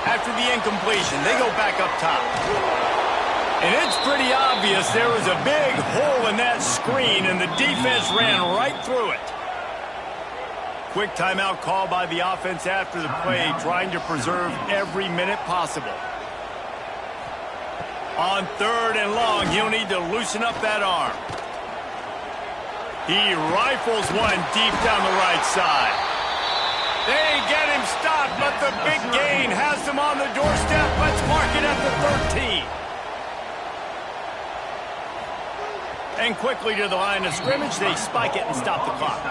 After the incompletion, they go back up top. And it's pretty obvious there was a big hole in that screen, and the defense ran right through it. Quick timeout call by the offense after the play, trying to preserve every minute possible. On 3rd and long, he'll need to loosen up that arm. He rifles one deep down the right side. They get him stopped, but the big gain has him on the doorstep. Let's mark it at the 13. And quickly to the line of scrimmage, they spike it and stop the clock.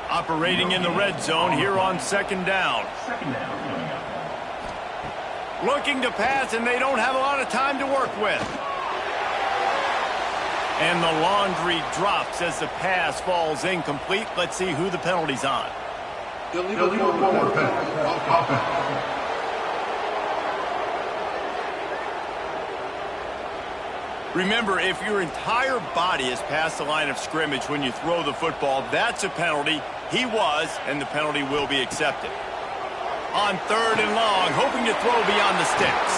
Operating in the red zone here on 2nd down. Looking to pass, and they don't have a lot of time to work with. And the laundry drops as the pass falls incomplete. Let's see who the penalty's on. Illegal forward pass. Offense. Remember, if your entire body is past the line of scrimmage when you throw the football, that's a penalty. He was, and the penalty will be accepted. On 3rd and long, hoping to throw beyond the sticks.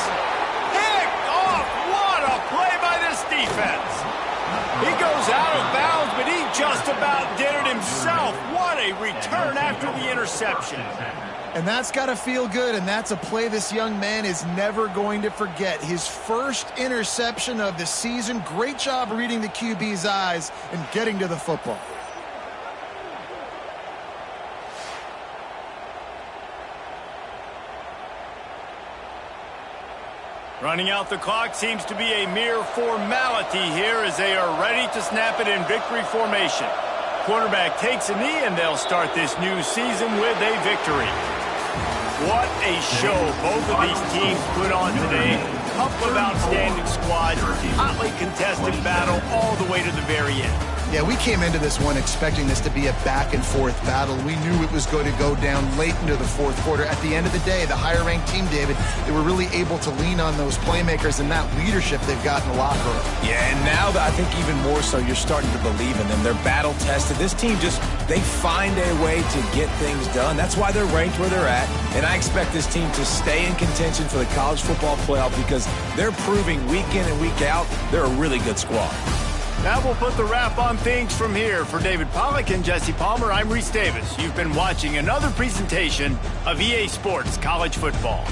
Picked off! What a play by this defense! interception. And that's got to feel good, and that's a play this young man is never going to forget. His first interception of the season. Great job reading the QB's eyes and getting to the football. Running out the clock seems to be a mere formality here as they are ready to snap it in victory formation. Quarterback takes a knee, and they'll start this new season with a victory. What a show both of these teams put on today. Couple of outstanding squads, hotly contested battle all the way to the very end. Yeah, we came into this one expecting this to be a back-and-forth battle. We knew it was going to go down late into the fourth quarter. At the end of the day, the higher-ranked team, David, they were really able to lean on those playmakers and that leadership they've got in the locker room. Yeah, and now I think even more so, you're starting to believe in them. They're battle-tested. This team they find a way to get things done. That's why they're ranked where they're at. And I expect this team to stay in contention for the college football playoff because they're proving week in and week out they're a really good squad. That will put the wrap on things from here. For David Pollack and Jesse Palmer, I'm Reese Davis. You've been watching another presentation of EA Sports College Football.